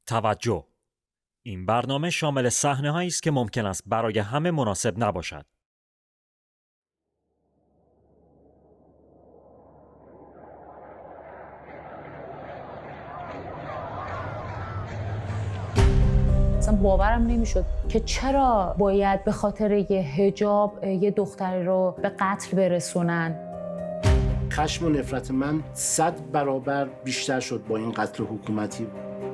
توجه! این برنامه شامل صحنه‌هایی است که ممکن است برای همه مناسب نباشد. اصلا باورم نمیشد که چرا باید به خاطر یه حجاب یه دختری رو به قتل برسونن. خشم و نفرت من 100 برابر بیشتر شد با این قتل حکومتی.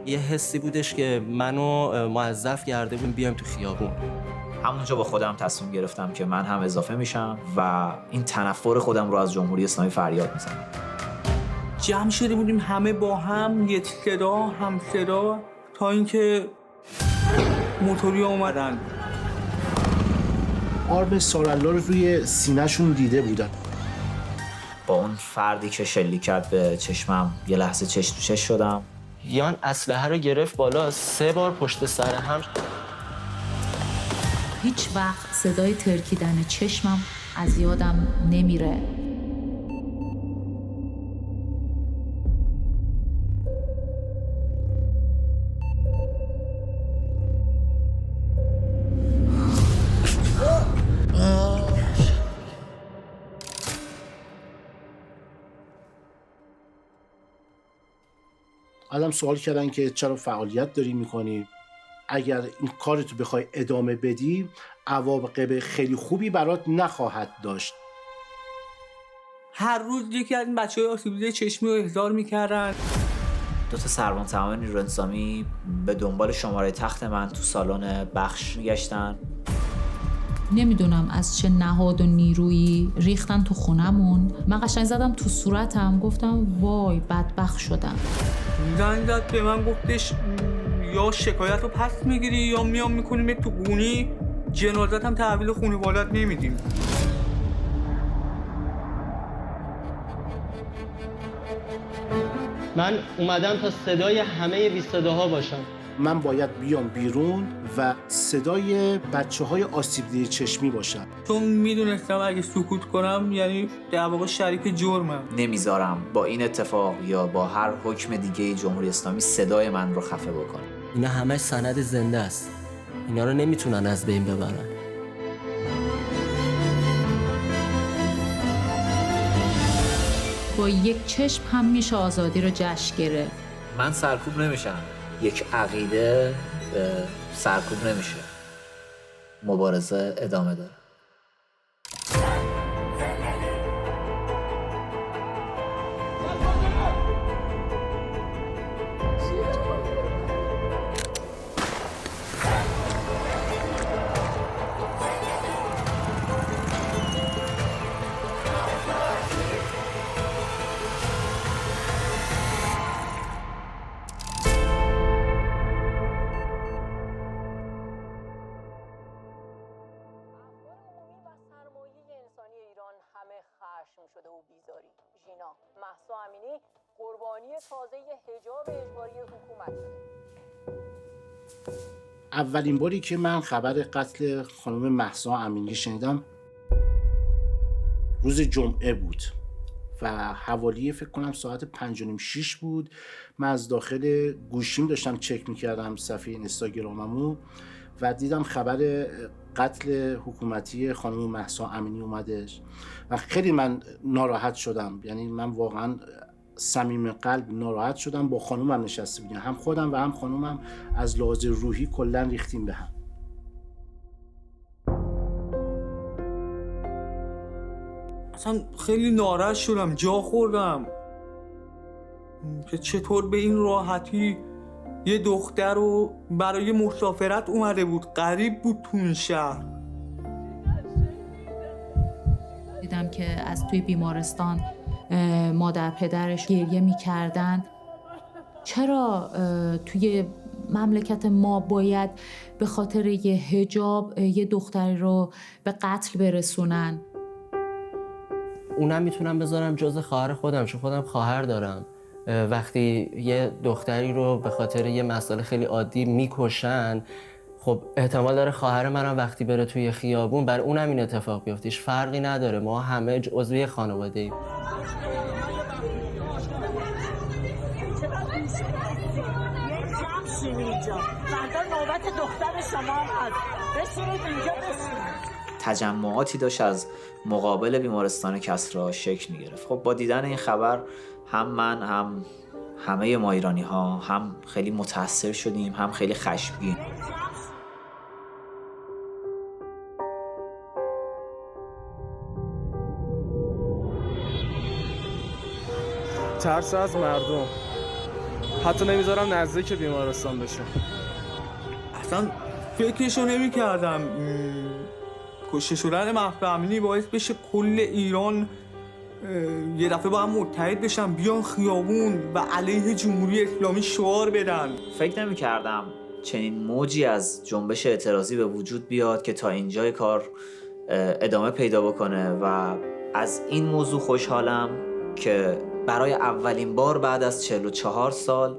یه حسی بودش که منو موظف کرده بود بیام تو خیابون. همونجا با خودم تصمیم گرفتم که من هم اضافه میشم و این تنفر خودم رو از جمهوری اسلامی فریاد میزنم. جمع شده بودیم همه با هم، یک صدا هم صدا، تا اینکه موتوریا اومدن. آرم سارالله رو روی سینه‌شون دیده بودن. با اون فردی که شلیک کرد به چشمم یه لحظه چش تو چش شدم. یان اسلحه رو گرفت بالا، 3 بار پشت سر هم. هیچ وقت صدای ترکیدن چشمم از یادم نمیره. آدم سوال کردن که چرا فعالیت داری میکنی؟ اگر این کارتو بخوای ادامه بدی عواقب خیلی خوبی برات نخواهد داشت. هر روز یکی از این بچه‌های آسیب‌دیده چشمی رو احضار می‌کردن. 2 سربان تمام نیروی انتظامی به دنبال شماره تخت من تو سالن بخش گشتن. نمیدونم از چه نهاد و نیرویی ریختن تو خونمون. من قشنگ زدم تو صورتم، گفتم وای بدبخت شدم. زنگ زد به من گفتش یا شکایت رو پس میگیری یا میام میکنیم تو گونی، جنازت هم تحویل خانواده‌ات نمیدیم. من اومدم تا صدای همه بی صداها باشم. من باید بیام بیرون و صدای بچه‌های آسیب دیده چشمی باشم. چون میدونستم اگه سکوت کنم یعنی در واقع شریک جرمم. نمیذارم با این اتفاق یا با هر حکم دیگه جمهوری اسلامی صدای من رو خفه بکنه. اینا همش سند زنده است. اینا رو نمیتونن از بین ببرن. با یک چشم هم میشه آزادی رو جشن گرفت. من سرکوب نمیشم. یک عقیده سرکوب نمیشه. مبارزه ادامه داره. شده و بیزاری. ژینا مهسا امینی قربانی تازه حجاب اجباری حکومت شده. اولین باری که من خبر قتل خانم مهسا امینی شنیدم روز جمعه بود و حوالی فکر کنم ساعت 5:30-6 بود. من از داخل گوشیم داشتم چک میکردم صفحه اینستاگراممو و دیدم خبر قتل حکومتی خانم مهسا امینی اومدش و خیلی من ناراحت شدم. یعنی من واقعا صمیم قلب ناراحت شدم. با خانومم نشسته بودیم، هم خودم و هم خانومم از لحاظ روحی کلا ریختیم به هم. اصلا خیلی ناراحت شدم، جا خوردم که چطور به این راحتی یه دختر رو برای مسافرت اومده بود، غریب بود تو این شهر. دیدم که از توی بیمارستان مادر پدرش گریه می‌کردن. چرا توی مملکت ما باید به خاطر یه حجاب یه دختری رو به قتل برسونن؟ اونم میتونم بذارم جز خواهر خودم، چون خودم خواهر دارم. وقتی یه دختری رو به خاطر یه مسئله خیلی عادی میکشن، خب احتمال داره خواهر منم وقتی بره توی خیابون بر اونم این اتفاق بیفته. هیچ فرقی نداره، ما همه عضوی خانواده ایم. جمع اینجا فردا نوبت دختر شما هم هست بشینید اینجا بشینید. تجمعاتی داشت از مقابل بیمارستان کسری شکل می‌گرفت. خب با دیدن این خبر هم من هم همه ما ایرانی ها هم خیلی متاثر شدیم هم خیلی خشمگین. ترس از مردم، حتی نمیذارم نزدیک بیمارستان بشه. اصلا فکرشو نمی کردم کشته شدن مهسا امینی باعث بشه کل ایران یه دفعه با هم متحد بشن، بیان خیابون و علیه جمهوری اسلامی شعار بدن. فکر نمی کردم چنین موجی از جنبش اعتراضی به وجود بیاد که تا اینجای کار ادامه پیدا بکنه و از این موضوع خوشحالم که برای اولین بار بعد از 44 سال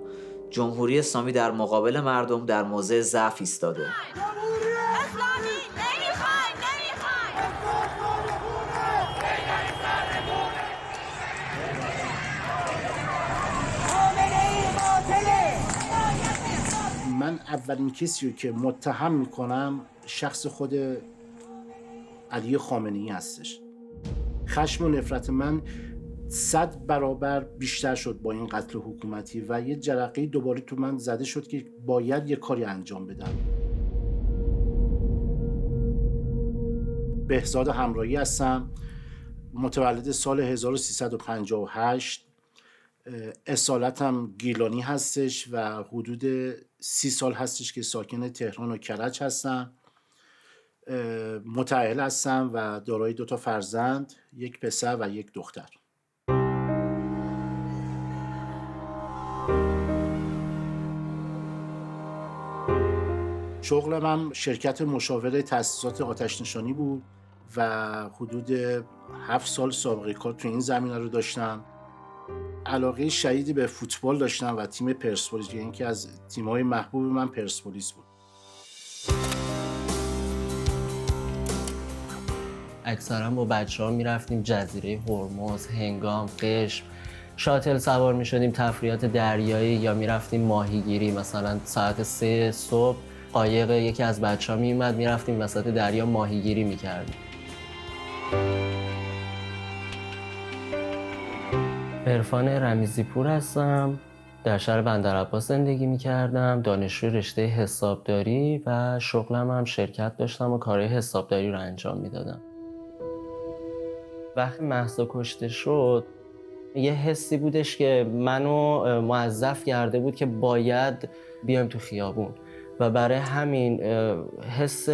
جمهوری اسلامی در مقابل مردم در موضع ضعف ایستاده. من اولین کسی رو که متهم میکنم شخص خود علی خامنه‌ای هستش. خشم و نفرت من 100 برابر بیشتر شد با این قتل حکومتی و یه جرقه دوباره تو من زده شد که باید یه کاری انجام بدم. بهزاد همراهی هستم، متولد سال 1358. اصالتم گیلانی هستش و حدود 30 سال هستش که ساکن تهران و کرج هستم. متأهل هستم و دارای 2 فرزند، 1 پسر و 1 دختر. شغل من شرکت مشاور تأسیسات آتش‌نشانی بود و حدود 7 سال سابقه کار تو این زمینه رو داشتم. علاقه شدیدی به فوتبال داشتم و تیم پرسپولیس، یعنی که از تیم‌های محبوب من پرسپولیس بود. اکثرا با بچه‌ها میرفتیم جزیره هرمز، هنگام، قشم، شاتل سوار میشدیم تفریحات دریایی یا میرفتیم ماهیگیری. مثلا ساعت 3 صبح قایق یکی از بچه‌ها میومد میرفتیم وسط دریا ماهیگیری میکردیم. عرفان رمیزی پور هستم، در شهر بندرعباس زندگی میکردم، دانشجوی رشته حسابداری و شغلم هم شرکت داشتم و کارهای حسابداری رو انجام میدادم. وقتی مهسا کشته شد یه حسی بودش که منو موظف کرده بود که باید بیایم تو خیابون و برای همین حس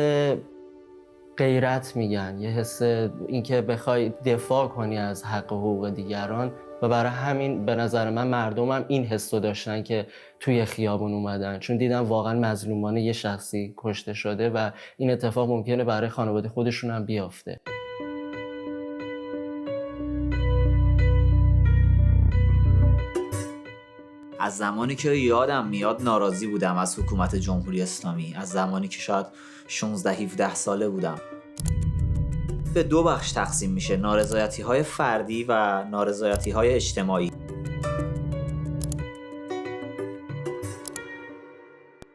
غیرت میگن، یه حس اینکه بخوای دفاع کنی از حق و حقوق دیگران و برای همین به نظر من مردمم این حس رو داشتن که توی خیابون اومدن، چون دیدن واقعا مظلومانه یه شخصی کشته شده و این اتفاق ممکنه برای خانواده خودشون هم بیافته. از زمانی که یادم میاد ناراضی بودم از حکومت جمهوری اسلامی، از زمانی که شاید 16-17 ساله بودم. به 2 بخش تقسیم میشه: نارضایتی‌های فردی و نارضایتی‌های اجتماعی.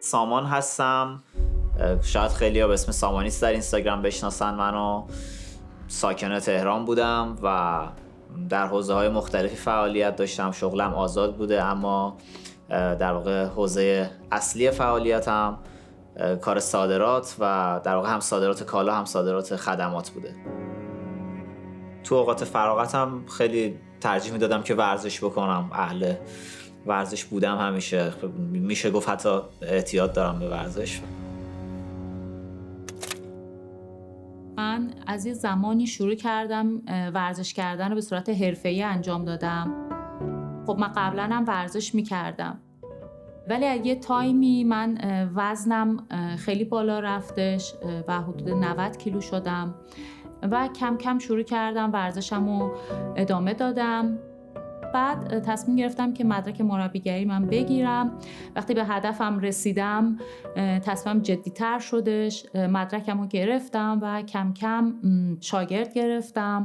سامان هستم، شاید خیلی‌ها به اسم سامانیست در اینستاگرام بشناسن منو. ساکن تهران بودم و در حوزه‌های مختلفی فعالیت داشتم. شغلم آزاد بوده اما در واقع حوزه اصلی فعالیتم کار صادرات و در واقع هم صادرات کالا هم صادرات خدمات بوده. تو اوقات فراغتم خیلی ترجیح میدادم که ورزش بکنم. اهل ورزش بودم همیشه، میشه گفت حتی اعتیاد دارم به ورزش. من از یه زمانی شروع کردم ورزش کردن رو به صورت حرفه‌ای انجام دادم. خب من قبلا هم ورزش میکردم ولی از یه تایمی من وزنم خیلی بالا رفتش و حدود 90 کیلو شدم و کم کم شروع کردم ورزشم رو ادامه دادم. بعد تصمیم گرفتم که مدرک مربیگری من بگیرم. وقتی به هدفم رسیدم تصمیمم جدی‌تر شدش، مدرکم رو گرفتم و کم کم شاگرد گرفتم.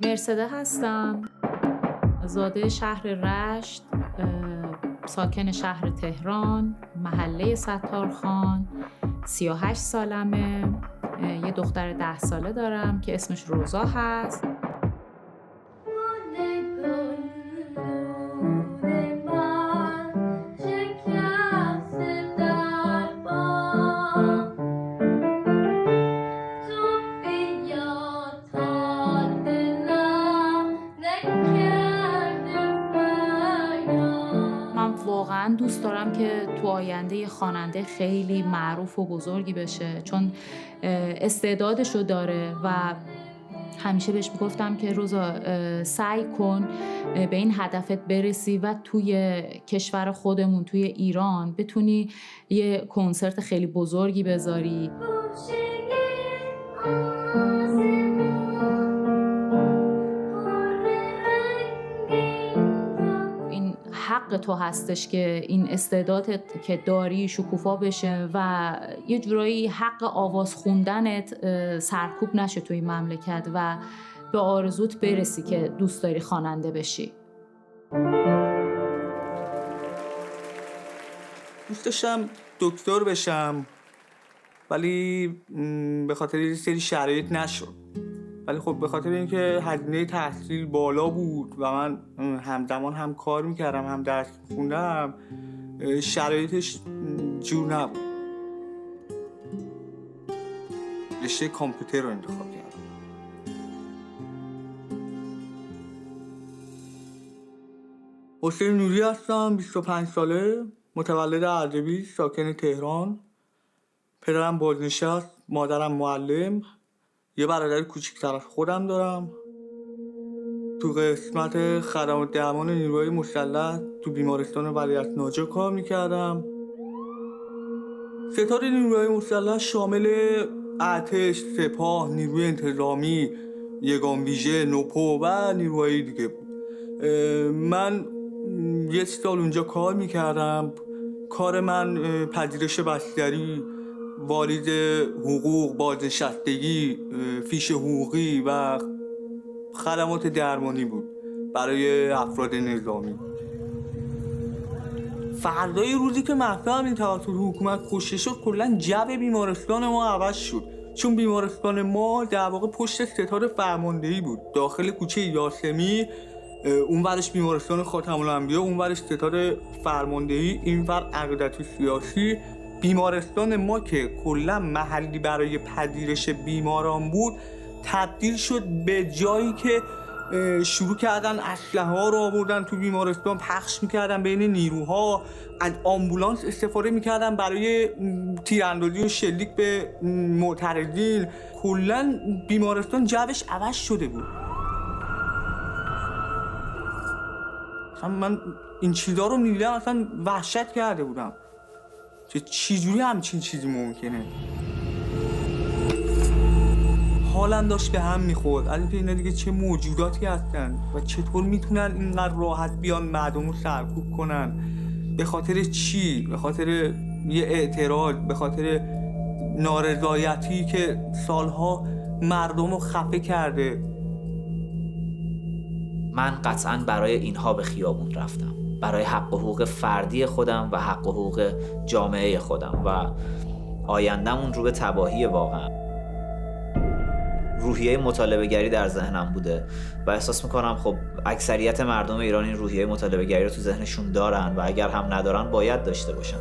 مرسده هستم، زاده شهر رشت، ساکن شهر تهران، محله ستارخان، 38 سالمه. یه دختر 10 ساله دارم که اسمش روزا هست. واقعا دوست دارم که تو آینده یه خواننده خیلی معروف و بزرگی بشه، چون استعدادشو داره و همیشه بهش میگفتم که روزا سعی کن به این هدفت برسی و توی کشور خودمون، توی ایران بتونی یه کنسرت خیلی بزرگی بذاری. حق تو هستش که این استعدادت که داری شکوفا بشه و یه جورایی حق آواز خوندنت سرکوب نشه توی این مملکت و به آرزوت برسی که دوست داری خواننده بشی. دوست داشتم دکتر بشم ولی به خاطر یه سری شرایط نشد. ولی خب به خاطر اینکه هزینه تحصیل بالا بود و من همزمان هم کار میکردم هم درس خوندم، شرایطش جور نبود. رشته کامپیوتر رو انتخاب کردم. حسین نوری هستم، 25 ساله، متولد اردبیل، ساکن تهران. پدرم بازنشست، مادرم معلم. یه برادر کوچیک‌تر از خودم دارم. تو قسمت خدمات درمان نیروهای مسلح تو بیمارستان ولیعصر کار میکردم. ستاد نیروهای مسلح شامل ارتش، سپاه، نیروی انتظامی، یگان ویژه، نوپو و نیروهای دیگه بود. من 1 سال اونجا کار میکردم. کار من پذیرش بستری، واریز حقوق، بازنشستگی، فیش حقوقی و خدمات درمانی بود برای افراد نظامی. فردای روزی که مهسا این توسط حکومت کشته شد، کلا جو بیمارستان ما عوض شد، چون بیمارستان ما در واقع پشت ستاد فرماندهی بود. داخل کوچه یاسمی، اون ورش بیمارستان خاتم الانبیا، اون ورش ستاد فرماندهی، این ور عقیدتی سیاسی. بیمارستان ما که کلا محلی برای پذیرش بیماران بود، تبدیل شد به جایی که شروع کردن اسلحه ها رو آوردن تو بیمارستان، پخش میکردن بین نیروها، از آمبولانس استفاده میکردن برای تیراندازی و شلیک به معترضین. کلا بیمارستان جوش عوض شده بود. من این چیزا رو میدیدم اصلا وحشت کرده بودم که چجوری همچین چیزی ممکنه. حالم داشت به هم میخورد از اینکه اینا دیگه چه موجوداتی هستن و چطور میتونن اینقدر راحت بیان مردم رو سرکوب کنن. به خاطر چی؟ به خاطر یه اعتراض، به خاطر نارضایتی که سالها مردم رو خفه کرده. من قطعاً برای اینها به خیابون رفتم، برای حق و حقوق فردی خودم و حق و حقوق جامعه خودم و آینده‌مون رو به تباهی. واقعا روحیه مطالبه گری در ذهنم بوده و احساس میکنم خب اکثریت مردم ایران این روحیه مطالبه گری رو تو ذهنشون دارن و اگر هم ندارن باید داشته باشن.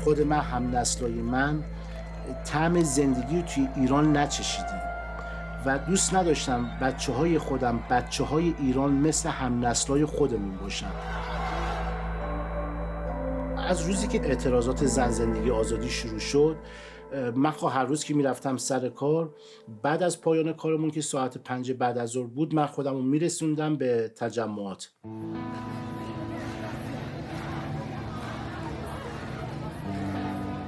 خود من، هم نسلای من طعم زندگی رو توی ایران نچشیدیم و دوست نداشتم بچه‌های خودم، بچه‌های ایران مثل هم نسلای خودمون باشن. از روزی که اعتراضات زن زندگی آزادی شروع شد، من هر روز که میرفتم سر کار، بعد از پایان کارمون که ساعت 5 بعد از ظهر بود، من خودم رو میرسوندم به تجمعات.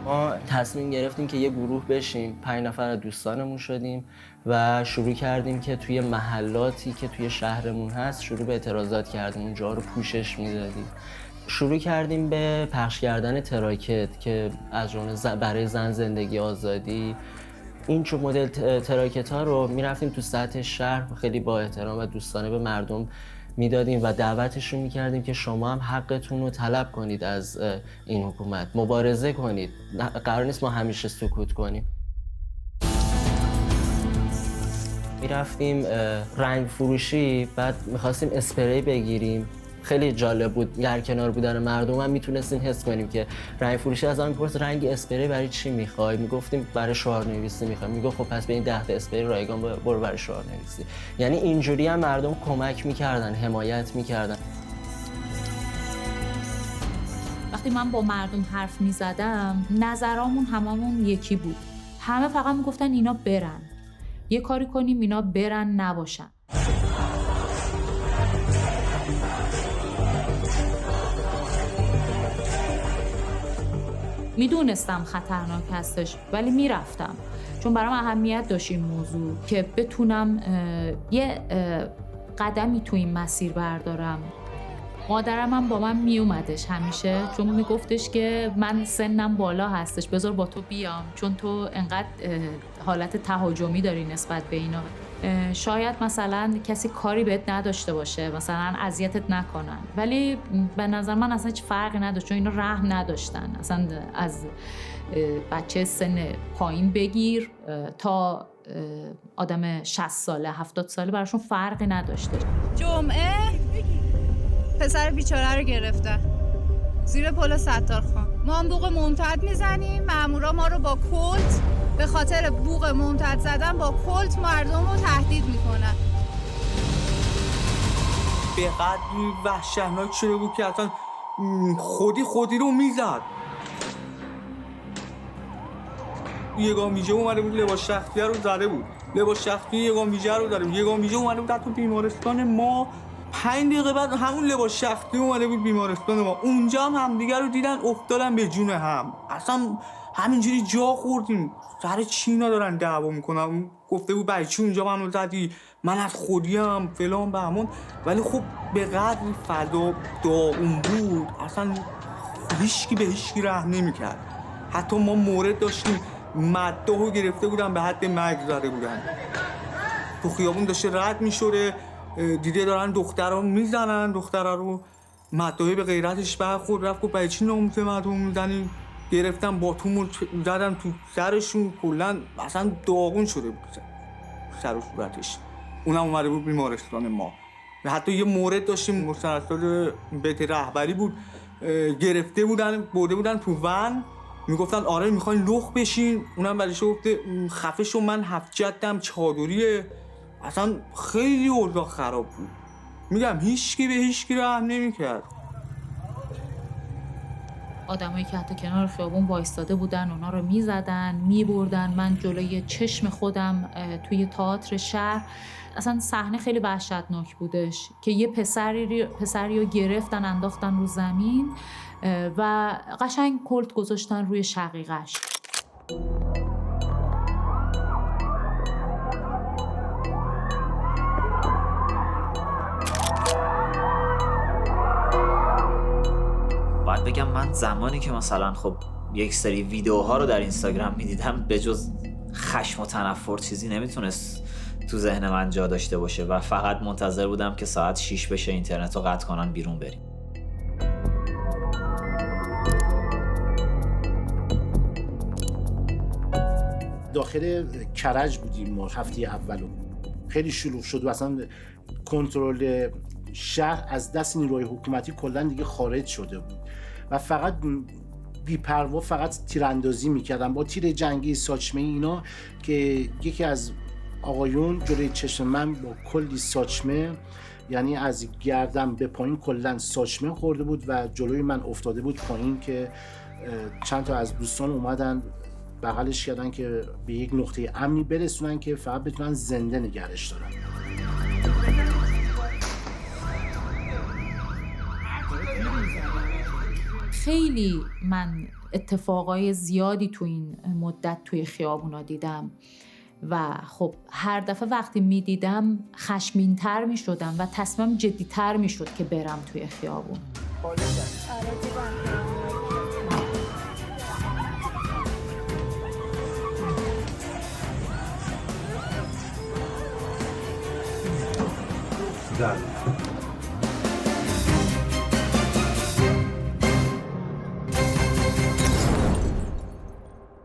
ما تصمیم گرفتیم که یه گروه بشیم، 5 نفر از دوستانمون شدیم و شروع کردیم که توی محلاتی که توی شهرمون هست شروع به اعتراضات کردیم، اونجا رو پوشش میدادیم. شروع کردیم به پخش کردن تراکت که از جمله برای زن زندگی آزادی این چون مدل تراکت ها رو میرفتیم تو سطح شهر خیلی با احترام و دوستانه به مردم میدادیم و دعوتشون میکردیم که شما هم حقتون رو طلب کنید از این حکومت، مبارزه کنید، قرار نیست ما همیشه سکوت کنیم. میرفتیم رنگ فروشی، بعد میخواستیم اسپری بگیریم. خیلی جالب بود، در کنار بودن مردم هم میتونستیم حس کنیم که رنگ فروشی از آن میپرس رنگ اسپری برای چی میخوای؟ میگفتیم برای شعارنویسی میخوایم. میگفت خب پس به این 10 تا اسپری رایگان برو برای شعارنویسی. یعنی اینجوری هم مردم کمک میکردن، حمایت میکردن. وقتی من با مردم حرف میزدم نظرامون هممون یکی بود. همه فقط میگفتن اینا برن، یه کاری کنیم اینا برن نباشن. میدونستم خطرناک هستش ولی میرفتم، چون برام اهمیت داشت این موضوع که بتونم یه قدمی تو این مسیر بردارم. مادرم هم با من میومدش همیشه، چون میگفتش که من سنم بالا هستش، بذار با تو بیام، چون تو انقدر حالت تهاجمی داری نسبت به اینا. شاید مثلا کسی کاری بهت نداشته باشه، مثلا اذیتت نکنن، ولی به نظر من اصلا هیچ فرقی نداشت، چون اینا رحم نداشتن اصلا. از بچه سن پایین بگیر تا آدم 60 ساله 70 ساله براشون فرقی نداشته. جمعه پسر بیچاره رو گرفتن زیر پل ستارخان. ما هم بوق ممتد میزنیم، مامورا ما رو با کلت به خاطر بوق ممتد زدن با کلت مردم رو تهدید میکنن. به قدری وحشتناک شده بود که اصلا خودی رو میزد. یگان‌ویژه اومده بود لباس شخصی رو زده بود، لباس شخصی یگان‌ویژه رو زده بود. یگان‌ویژه اومده بود تو بیمارستان ما، 5 دقیقه بعد همون لباس شخصی اومده بود بیمارستان ما. اونجا هم همدیگه رو دیدن افتادن به جون هم، اصلا همینجوری جا خوردیم. سر چی ندارن دعوا میکنن؟ گفته بود برای چی اونجا منو زدی، من از خودیم فلان به همون. ولی خب به قدری فضا داغون بود اصلا هیچکی به هیچکی رحم نمیکرد. حتی ما مورد داشتیم مداحو گرفته بودن به حد مرگ زده بودن. تو خیابون داشته رد میشوره، دیده دارن دخترها میزنن، دخترها رو مداحی به غیرتش برخورد، رفت گفت برای چی ناموس مردم میزنی؟ گرفتن باتومو زدن تو سرشون، کلا اصلا داغون شده بود سر و صورتش. اونم اومده بود بیمارستان ما. و حتی یه مورد داشتیم مستند بیت رهبری بود، گرفته بودن برده بودن تو ون، میگفتن آره میخواین لخ بشین، اونم برایش گفته خفه شو من 7 جدم چادریه. اصلا خیلی اوضاع خراب بود. میگم هیچکی به هیچکی رحم نمیکرد. آدمایی که حتی کنار خیابون وایستاده بودن اونا رو میزدن، میبردن. من جلوی چشم خودم توی تئاتر شهر، اصلا صحنه خیلی وحشتناک بودش که یه پسری رو گرفتن انداختن رو زمین و قشنگ کلت گذاشتن روی شقیقش. باید بگم من زمانی که مثلا خب یک سری ویدیوها رو در اینستاگرام میدیدم به جز خشم و تنفر چیزی نمیتونست تو ذهن من جا داشته باشه و فقط منتظر بودم که ساعت 6 بشه اینترنت رو قطع کنن بیرون بریم. داخل کرج بودیم ما هفته اولو، خیلی شلوغ شد و اصلا کنترل شهر از دست نیروهای حکومتی کلا دیگه خارج شده بود و فقط بی‌پروا فقط تیراندازی میکردن با تیر جنگی ساچمه اینا که یکی از آقایون جلوی چشم من با کلی ساچمه، یعنی از گردن به پایین کلا ساچمه خورده بود و جلوی من افتاده بود پایین که چند تا از دوستان اومدن بغلش کردن که به یک نقطه امنی برسونن که فقط بتونن زنده نگرش دارن. خیلی من اتفاقای زیادی تو این مدت توی خیابونا دیدم و خب هر دفعه وقتی میدیدم خشمگین‌تر میشدم و تصمیم جدی‌تر میشد که برم توی خیابون. زد.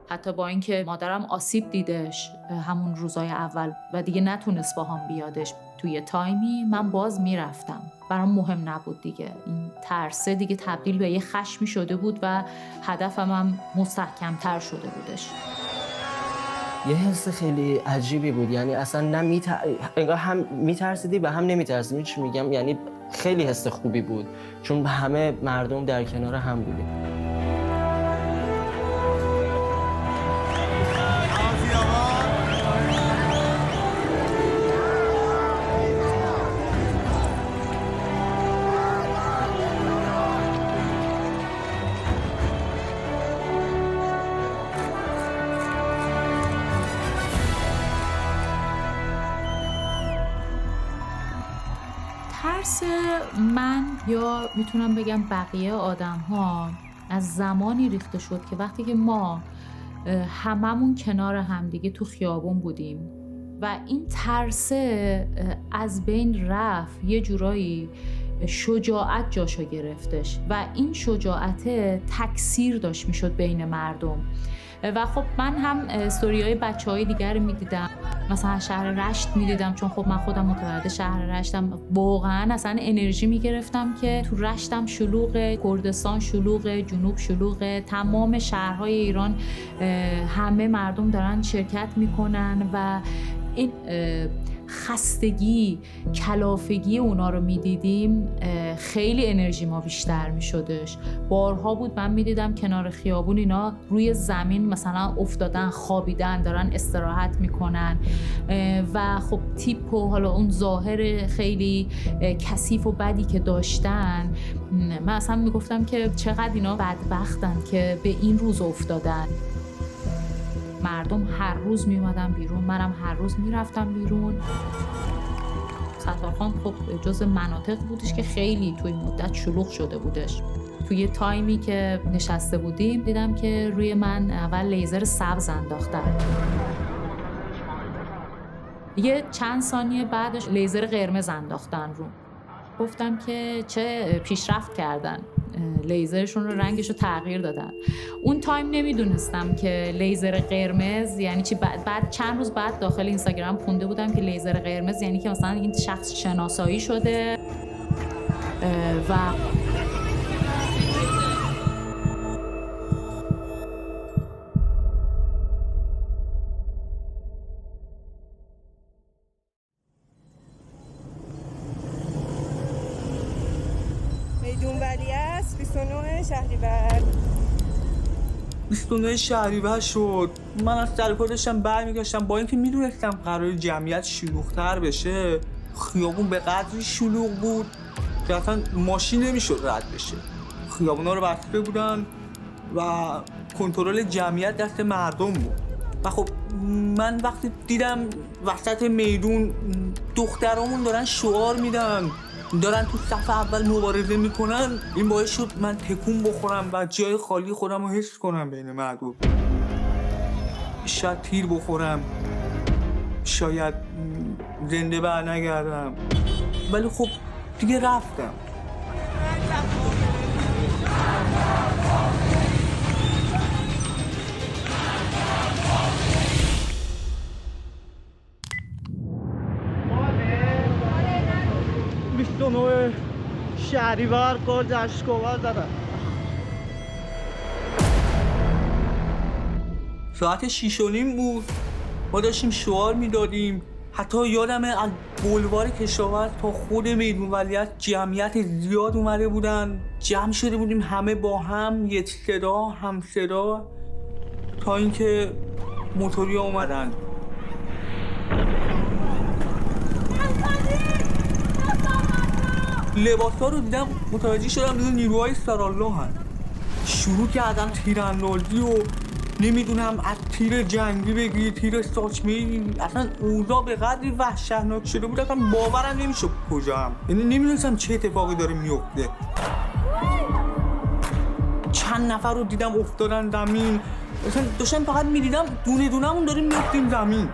حتی با اینکه مادرم آسیب دیدش همون روزای اول و دیگه نتونست با هم بیادش توی تایمی، من باز میرفتم. برام مهم نبود دیگه. این ترسه دیگه تبدیل به یه خشمی شده بود و هدفم هم مستحکم‌تر شده بودش. یه حس خیلی عجیبی بود، یعنی اصلا انگار هم میترسیدی و هم نمیترسیدی. چی میگم؟ یعنی خیلی حس خوبی بود چون همه مردم در کنار هم بودیم. ترس من یا میتونم بگم بقیه آدم ها از زمانی ریخته شد که وقتی که ما هممون کنار همدیگه تو خیابون بودیم و این ترسه از بین رفت، یه جورایی شجاعت جاشو گرفتش و این شجاعت تکثیر داشت میشد بین مردم. و خب من هم استوریای بچه‌های دیگر میدیدم، مثلا شهر رشت میدیدم، چون خب من خودم متولد شهر رشتم. واقعا اصلا انرژی میگرفتم که تو رشتم شلوغه، کردستان شلوغه، جنوب شلوغه، تمام شهرهای ایران همه مردم دارن شرکت میکنن و این خستگی، کلافگی اونا رو میدیدیم، خیلی انرژی ما بیشتر میشدش. بارها بود من میدیدم کنار خیابون اینا روی زمین مثلا افتادن، خوابیدن، دارن استراحت میکنن و خب تیپ و حالا اون ظاهر خیلی کثیف و بدی که داشتن، من اصلا میگفتم که چقدر اینا بدبختن که به این روز افتادن. مردم هر روز می اومدن بیرون، منم هر روز میرفتم بیرون. ستارخان خب جز مناطق بودش که خیلی توی مدت شلوغ شده بودش. توی تایمی که نشسته بودیم دیدم که روی من اول لیزر سبز انداختن، یه چند ثانیه بعدش لیزر قرمز انداختن رو. گفتم که چه پیشرفت کردن، لیزرشون رو رنگش رو تغییر دادن. اون تایم نمیدونستم که لیزر قرمز یعنی چی. بعد چند روز بعد داخل اینستاگرام خونده بودم که لیزر قرمز یعنی که مثلا این شخص شناسایی شده و میدون ولیعصر 29 شهریور. 29 شهریور شد. من از سر کار داشتم برمیگشتم، با اینکه میدونستم قرار جمعیت شلوغ‌تر بشه، خیابون به قدری شلوغ بود که اصلا ماشین نمیشد رد بشه. خیابونا رو بسته بودن و کنترل جمعیت دست مردم بود. و خب من وقتی دیدم وسط میدون دخترامون دارن شعار میدن، دارن تو صف اول مبارزه میکنن، این باعث شد من تکون بخورم و جای خالی خودم رو حس کنم بین مردم. شاید تیر بخورم، شاید زنده برنگردم، ولی خب دیگه رفتم. شهریور گرد اشکوبر زدن. ساعت 6:30 بود، ما داشتیم شعار میدادیم. حتی یادمه از بولوار کشاورز تا خود میدون ولیعصر جمعیت زیاد اومده بودن، جمع شده بودیم همه با هم، یک صدا، هم صدا، تا اینکه موتوریا اومدن. لباسا رو دیدم متوجه شدم دیگه نیروهای سرالله هن. شروع کردن تیراندازی و نمیدونم از تیر جنگی بگیر، تیر ساچمه‌ای. اصلا اوضاع به قدری وحشتناک شده بود اصلا باورم نمیشد کجام، یعنی نمیدونستم چه اتفاقی داره میفته. چند نفر رو دیدم افتادن زمین، اصلا داشتم فقط میدیدم دونه دونمون داریم میفتیم زمین.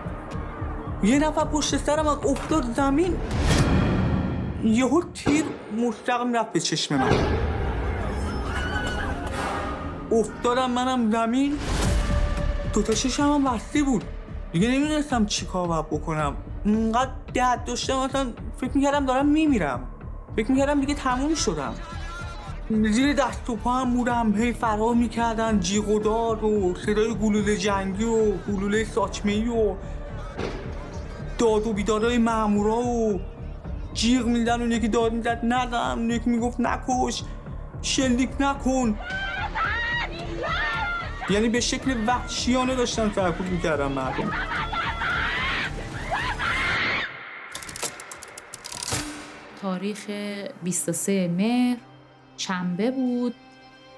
یه نفر پشت سرم افتاد زمین، یهو تیر مستقیم رفت به چشم من. افتادم منم زمین، دوتا چشم هم بسته بود، دیگه نمیدونستم چی کار باید بکنم. اینقدر درد داشتم اصلا فکر میکردم دارم میمیرم، فکر میکردم دیگه تموم شدم. زیر دست و پا هم بودم، هی فرار میکردن جیغ و داد و صدای گلوله جنگی و گلوله ساچمه‌ای و داد و بیدادای مامورا و جیغ میدن و یکی داد میزد نزن، یکی میگفت نکش، شلیک نکن. یعنی به شکل وحشیانه داشتن سرکوب میکردن مردم. تاریخ 23 مهر شنبه بود،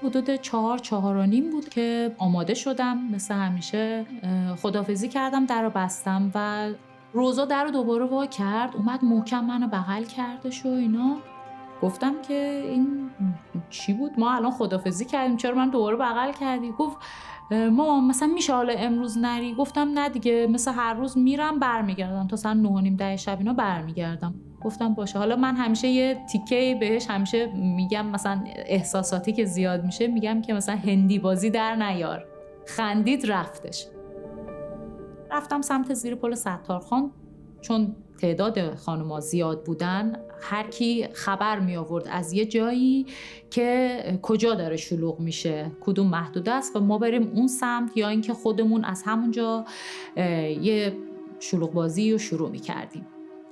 حدود 4:30 بود که آماده شدم. مثل همیشه خداحافظی کردم، در رو بستم و روزا در رو دوباره وا کرد، اومد محکم منو بغل کردش و اینا. گفتم که این چی بود؟ ما الان خداحافظی کردیم، چرا من دوباره بغل کردی؟ گفت ما مثلا میشه حالا امروز نری؟ گفتم نه دیگه، مثل هر روز میرم برمیگردم تا ساعت 9:30 شب اینا برمیگردم. گفتم باشه. حالا من همیشه یه تیکه بهش همیشه میگم، مثلا احساساتی که زیاد میشه میگم که مثلا هندی بازی در نیار. خندید رفتش. رفتم سمت زیر پل ستارخان. چون تعداد خانوما زیاد بودن، هر کی خبر می آورد از یه جایی که کجا داره شلوغ میشه، کدوم محدوده است و ما بریم اون سمت، یا اینکه خودمون از همونجا یه شلوغ بازی رو شروع می کردیم.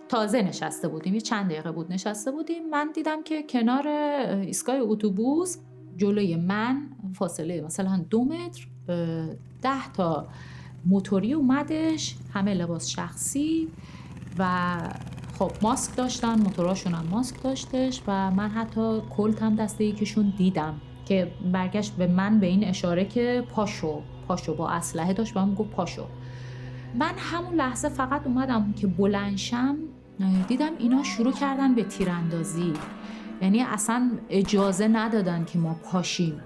تازه نشسته بودیم، یه چند دقیقه بود نشسته بودیم. من دیدم که کنار ایستگاه اتوبوس جلوی من فاصله مثلا 2 متر 10 تا موتوری اومدش، همه لباس شخصی و خب ماسک داشتن، موتوراشون هم ماسک داشتش و من حتی کلت هم دسته یکیشون دیدم که برگشت به من به این اشاره که پاشو با اسلحه داشت و هم گفت پاشو. من همون لحظه فقط اومدم که بلندشم، دیدم اینا شروع کردن به تیراندازی، یعنی اصلا اجازه ندادن که ما پاشیم.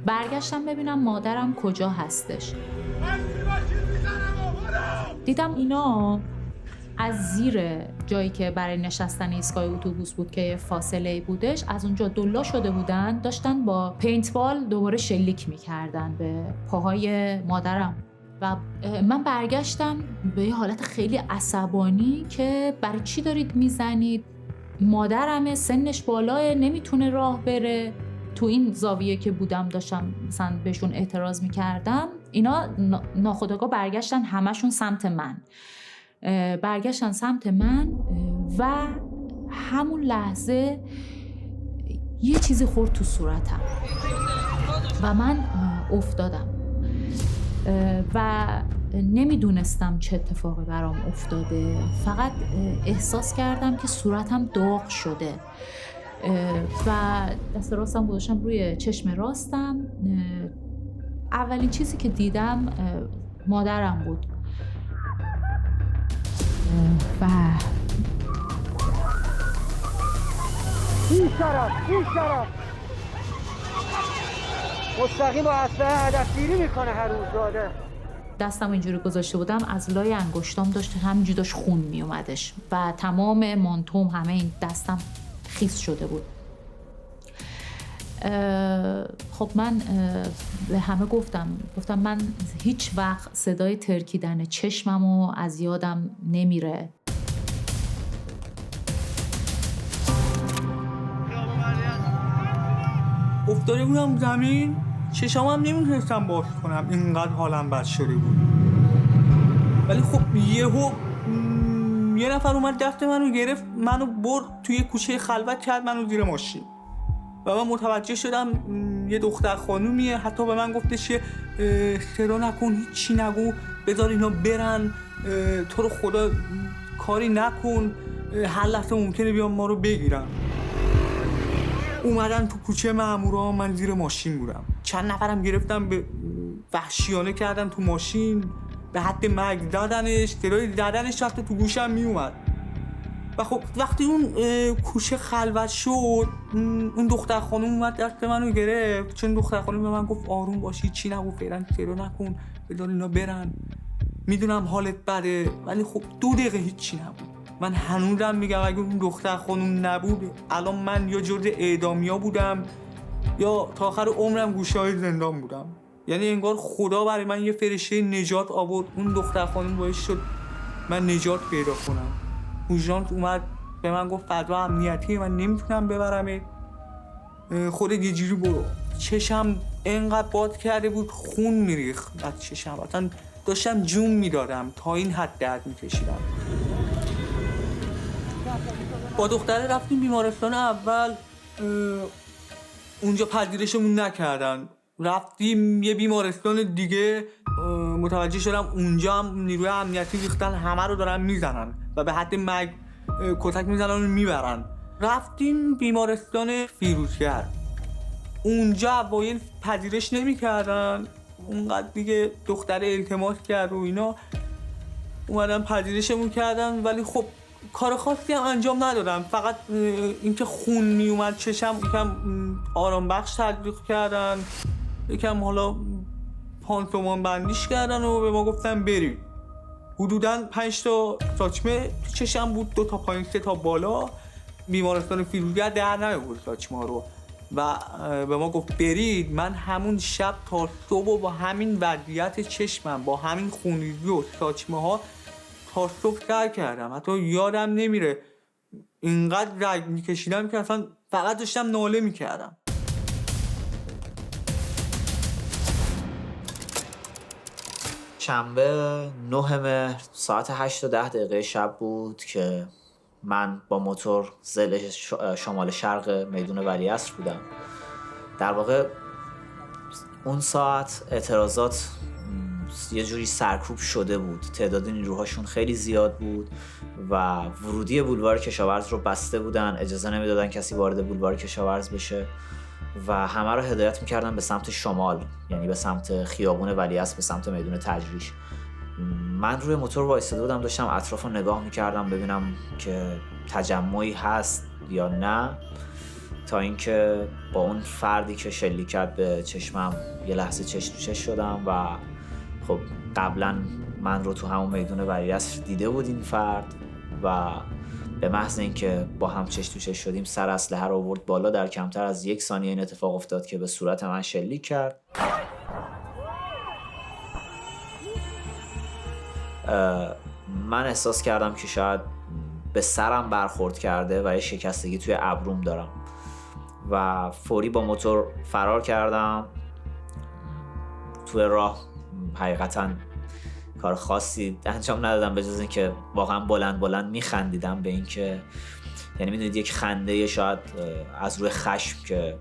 برگشتم ببینم مادرم کجا هستش. دیدم اینا از زیر جایی که برای نشستن ایستگاه اتوبوس بود که فاصله بودش، از اونجا دلا شده بودن، داشتن با پینتبال دوباره شلیک میکردن به پاهای مادرم و من برگشتم به یه حالت خیلی عصبانی که برای چی دارید میزنید؟ مادرمه، سنش بالاه، نمیتونه راه بره. تو این زاویه که بودم داشتم مثلا بهشون اعتراض میکردم، اینا ناخودآگاه برگشتن همشون سمت من، برگشتن سمت من و همون لحظه یه چیزی خورد تو صورتم و من افتادم و نمیدونستم چه اتفاقی برام افتاده. فقط احساس کردم که صورتم داغ شده و دست راستم گذاشتم روی چشم راستم. اولین چیزی که دیدم مادرم بود و این طرف مستقیم با اسلحه هدفگیری میکنه هر روز داده. دستم اینجوری گذاشته بودم، از لای انگشتام داشت همینجوری داشت خون می اومدش و تمام مانتوم، همه این دستم خیس شده بود. خب من به همه گفتم من هیچ وقت صدای ترکیدن چشممو از یادم نمیره. افتاده بودم زمین، چشامم نمیتونستم باز کنم، اینقدر حالم بد شده بود. ولی خب یه نفر اومد دست منو گرفت، منو برد توی کوچه خلوت کرد منو زیر ماشین و من متوجه شدم یه دختر خانومیه. حتی به من گفتش که صدا نکن، هیچی نگو، بذار اینا برن، تو رو خدا کاری نکن، هر لحظه ممکنه بیان ما رو بگیرن. اومدن تو کوچه مامورا، من زیر ماشین بودم، چند نفرم گرفتم به وحشیانه کردن تو ماشین، به حد مرگ زدنش، صدای زدنش رفته تو گوشم میومد. و خب وقتی اون کوچه خلوت شد، اون دختر خانم اومد دست منو گرفت، چون دختر خانم به من گفت آروم باشی، چی نگو، فعلا صدا نکن، بذار اینا برن، میدونم حالت بده. ولی خب 2 دقیقه هیچی نبود. من هنوزم میگم اگه اون دختر خانوم نبود الان من یا جزء اعدامیا بودم یا تا آخر عمرم گوشه‌های زندان بودم. یعنی انگار خدا برای من یه فرشته نجات آورد. اون دختر خانوم باعث شد من نجات پیدا کنم. اورژانس اومد به من گفت فضا امنیتی من نمیتونم ببرمت، خودت یه جوری برو. چشم انقدر باد کرده بود خون میریخت از چشم، اصلا داشتم جون میدادم، تا این حد درد میکشیدم. با دختره رفتیم بیمارستان اول، اونجا پذیرشمون نکردن. رفتیم یه بیمارستان دیگه، متوجه شدم اونجا هم نیروی امنیتی ریختن، همه رو دارن میزنن و به حد مرگ کتک میزنن و میبرن. رفتیم بیمارستان فیروزگر، اونجا اوایل پذیرش نمیکردن، اونقدر دیگه دختر التماس کرد و اینا اومدن پذیرشمون کردن، ولی خب کار خاصی هم انجام ندادم. فقط اینکه خون میومد چشم یکم آرام بخش تطبیق کردن، یکم حالا پانسمان بندیش کردن و به ما گفتن بریم. حدوداً 5 تا ساچمه تو چشم بود، 2 تا پایین 3 تا بالا. بیمارستان فیروزگر در نیاورد ساچمه رو و به ما گفت برید. من همون شب تا صبح و با همین وضعیت چشمم، با همین خونریزی و ساچمه ها تا صبح سر کردم. حتی یادم نمیره اینقدر رگ میکشیدم که اصلا فقط داشتم ناله میکردم. شنبه 9 مهر ساعت 8 و 10 دقیقه شب بود که من با موتور ضلع شمال شرق میدون ولیعصر بودم. در واقع اون ساعت اعتراضات یه جوری سرکوب شده بود، تعداد نیروهاشون خیلی زیاد بود و ورودی بولوار کشاورز رو بسته بودن، اجازه نمیدادن کسی وارد بولوار کشاورز بشه و همه رو هدایت میکردن به سمت شمال، یعنی به سمت خیابون ولیعصر، به سمت میدون تجریش. من روی موتور وایساده بودم، داشتم اطراف رو نگاه میکردم ببینم که تجمعی هست یا نه، تا اینکه با اون فردی که شلیک کرد به چشمم یه لحظه چش تو چش شدم و خب قبلا من رو تو همون میدون ولیعصر دیده بود این فرد و به محض اینکه با هم چش تو چش شدیم سر اسلحه رو آورد بالا. در کمتر از 1 ثانیه این اتفاق افتاد که به صورت من شلیک کرد. من احساس کردم که شاید به سرم برخورد کرده و یه شکستگی توی ابروم دارم و فوری با موتور فرار کردم. توی راه حقیقتاً کار خاصی انجام ندادم به جز اینکه واقعا بلند بلند میخندیدم به اینکه، یعنی میدونید یک خنده شاید از روی خشم که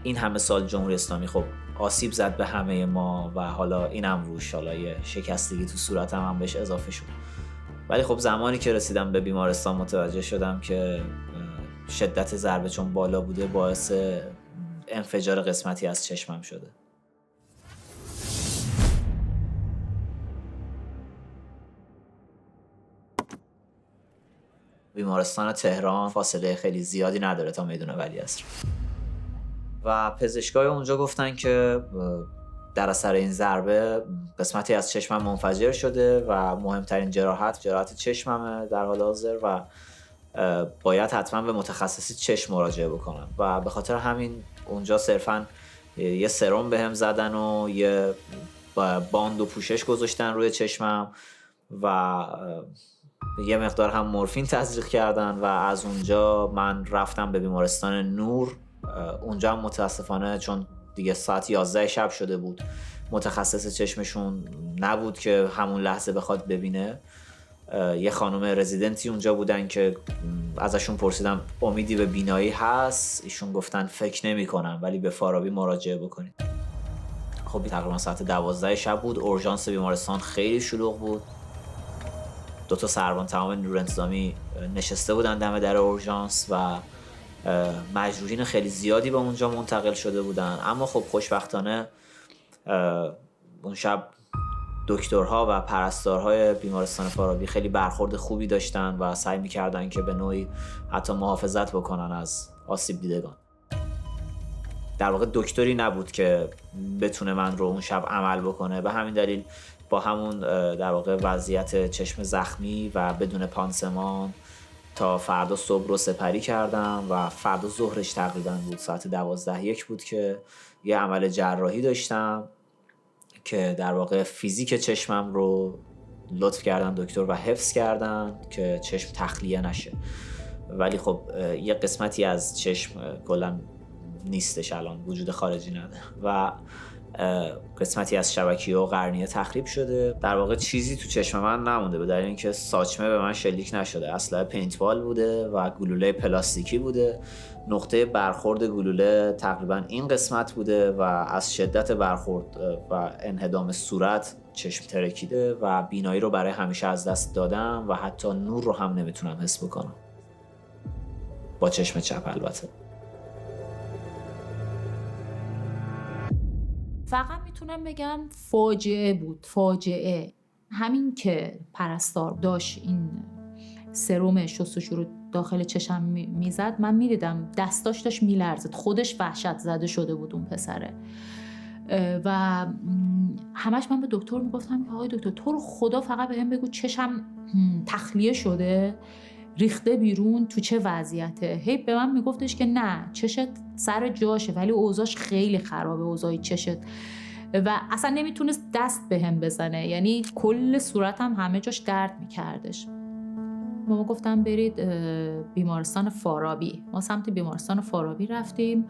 این همه سال جمهوری اسلامی خب آسیب زد به همه ما و حالا اینم روش حالا یه شکستگی تو صورتم هم بهش اضافه شد. ولی خب زمانی که رسیدم به بیمارستان متوجه شدم که شدت ضربه چون بالا بوده باعث انفجار قسمتی از چشمم شده. بیمارستان تهران فاصله خیلی زیادی نداره تا میدون ولیعصر و پزشکای اونجا گفتن که در اثر این ضربه قسمتی از چشمم منفجر شده و مهمترین جراحت چشممه در حال حاضر و باید حتما به متخصصی چشم مراجعه بکنم و به خاطر همین اونجا صرفا یه سرم بهم زدن و یه باند و پوشش گذاشتن روی چشمم و یه مقدار هم مورفین تزریق کردن و از اونجا من رفتم به بیمارستان نور. اونجا هم متاسفانه چون دیگه ساعت 11 شب شده بود متخصص چشمشون نبود که همون لحظه بخواد ببینه. یه خانم رزیدنتی اونجا بودن که ازشون پرسیدم امیدی به بینایی هست؟ ایشون گفتن فکر نمی کنم ولی به فارابی مراجعه بکنید. خب تقریبا ساعت 12 شب بود، اورژانس بیمارستان خیلی شلوغ بود. 2 تا سربان تمام نیروی انتظامی نشسته بودن دم در اورژانس و مجروحین خیلی زیادی به اونجا منتقل شده بودن. اما خب خوشبختانه اون شب دکترها و پرستارهای بیمارستان فارابی خیلی برخورد خوبی داشتن و سعی می‌کردن که به نوعی حتی محافظت بکنن از آسیب دیدگان. در واقع دکتری نبود که بتونه من رو اون شب عمل بکنه، به همین دلیل با همون در واقع وضعیت چشم زخمی و بدون پانسمان تا فردا صبح رو سپری کردم و فردا ظهرش تقریبا بود، ساعت 12:01 بود که یه عمل جراحی داشتم که در واقع فیزیک چشمم رو لطف کردن دکتر و حفظ کردن که چشم تخلیه نشه. ولی خب یه قسمتی از چشم کلا نیستش، الان وجود خارجی نداره و قسمتی از شبکیه و قرنیه تخریب شده. در واقع چیزی تو چشم من نمونده به دلیل اینکه ساچمه به من شلیک نشده، اسلحه پینتبال بوده و گلوله پلاستیکی بوده. نقطه برخورد گلوله تقریبا این قسمت بوده و از شدت برخورد و انهدام صورت چشم ترکیده و بینایی رو برای همیشه از دست دادم و حتی نور رو هم نمیتونم حس بکنم، با چشم چپ البته. فقط میتونم بگم فاجعه بود، فاجعه. همین که پرستار داشت این سرم شستشو رو داخل چشم میزد، من میدیدم دستاش داشت میلرزد، خودش وحشت زده شده بود اون پسره. و همش من به دکتر میگفتم که آقای دکتر تو رو خدا فقط بهم بگو چشم تخلیه شده، ریخته بیرون، تو چه وضعیته. هی به من میگفتش که نه چشت سر جاشه ولی اوضاعش خیلی خرابه، اوضاع چشت، و اصلا نمیتونست دست بهم بزنه، یعنی کل صورتم همه جاش درد میکردش. ما گفتم برید بیمارستان فارابی. ما سمت بیمارستان فارابی رفتیم.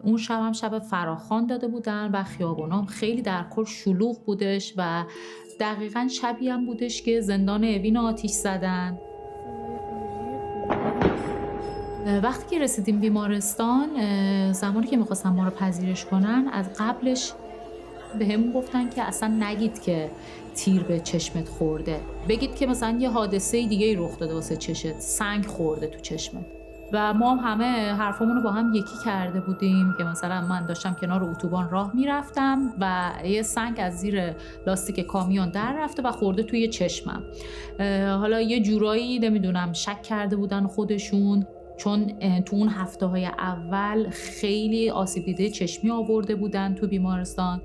اون شب هم شب فراخوان داده بودن و خیابونام خیلی در کل شلوغ بودش و دقیقاً شبیه هم بودش که زندان اوین آتیش زدن. وقتی که رسیدیم بیمارستان، زمانی که میخواستم ما رو پذیرش کنن، از قبلش به همون گفتن که اصلا نگید که تیر به چشمت خورده، بگید که مثلا یه حادثه دیگه رخ داده واسه چشت، سنگ خورده تو چشمت. و ما همه حرفمون رو با هم یکی کرده بودیم که مثلا من داشتم کنار اتوبان راه میرفتم و یه سنگ از زیر لاستیک کامیون در رفته و خورده توی چشمم. حالا یه جورایی نمیدونم شک کرده بودن خودشون، چون تو اون هفته‌های اول خیلی آسیب دیده چشمی آورده بودن تو بیمارستان.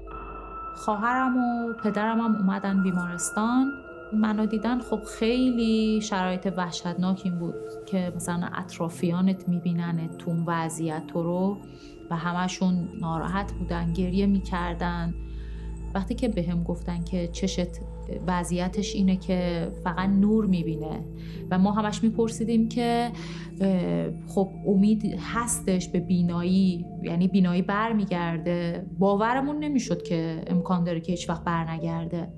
خواهرم و پدرم هم اومدن بیمارستان، منو دیدن. خب خیلی شرایط وحشتناکی بود که مثلا اطرافیانت میبینن تو اون وضعیت رو و همشون ناراحت بودن، گریه میکردن. وقتی که بهم گفتن که چشت وضعیتش اینه که فقط نور میبینه و ما همش میپرسیدیم که خب امید هستش به بینایی، یعنی بینایی برمیگرده، باورمون نمیشد که امکان داره که هیچ وقت برنگرده.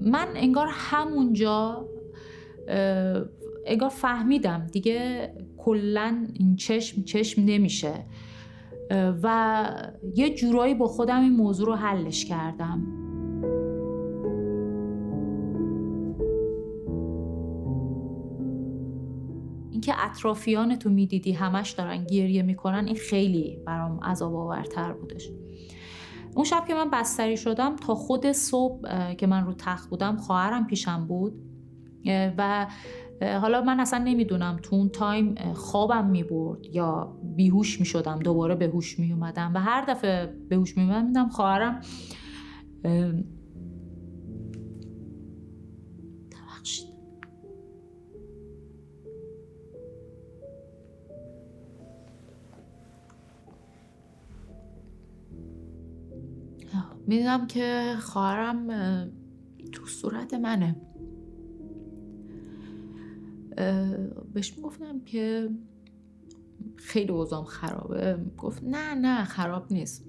من انگار همونجا انگار فهمیدم دیگه کلن این چشم نمیشه و یه جورایی با خودم این موضوع رو حلش کردم. اینکه اطرافیانتو میدیدی همش دارن گریه میکنن، این خیلی برام عذاب آورتر بودش. اون شب که من بستری شدم تا خود صبح که من رو تخت بودم، خواهرم پیشم بود و حالا من اصلا نمیدونم تو اون تایم خوابم میبرد یا بیهوش میشدم، دوباره به هوش میومدم و هر دفعه به هوش میومدم میدم خواهرم میدونم که خواهرم تو صورت منه. بهش میگفتم که خیلی اوضاعم خرابه، گفت نه خراب نیست،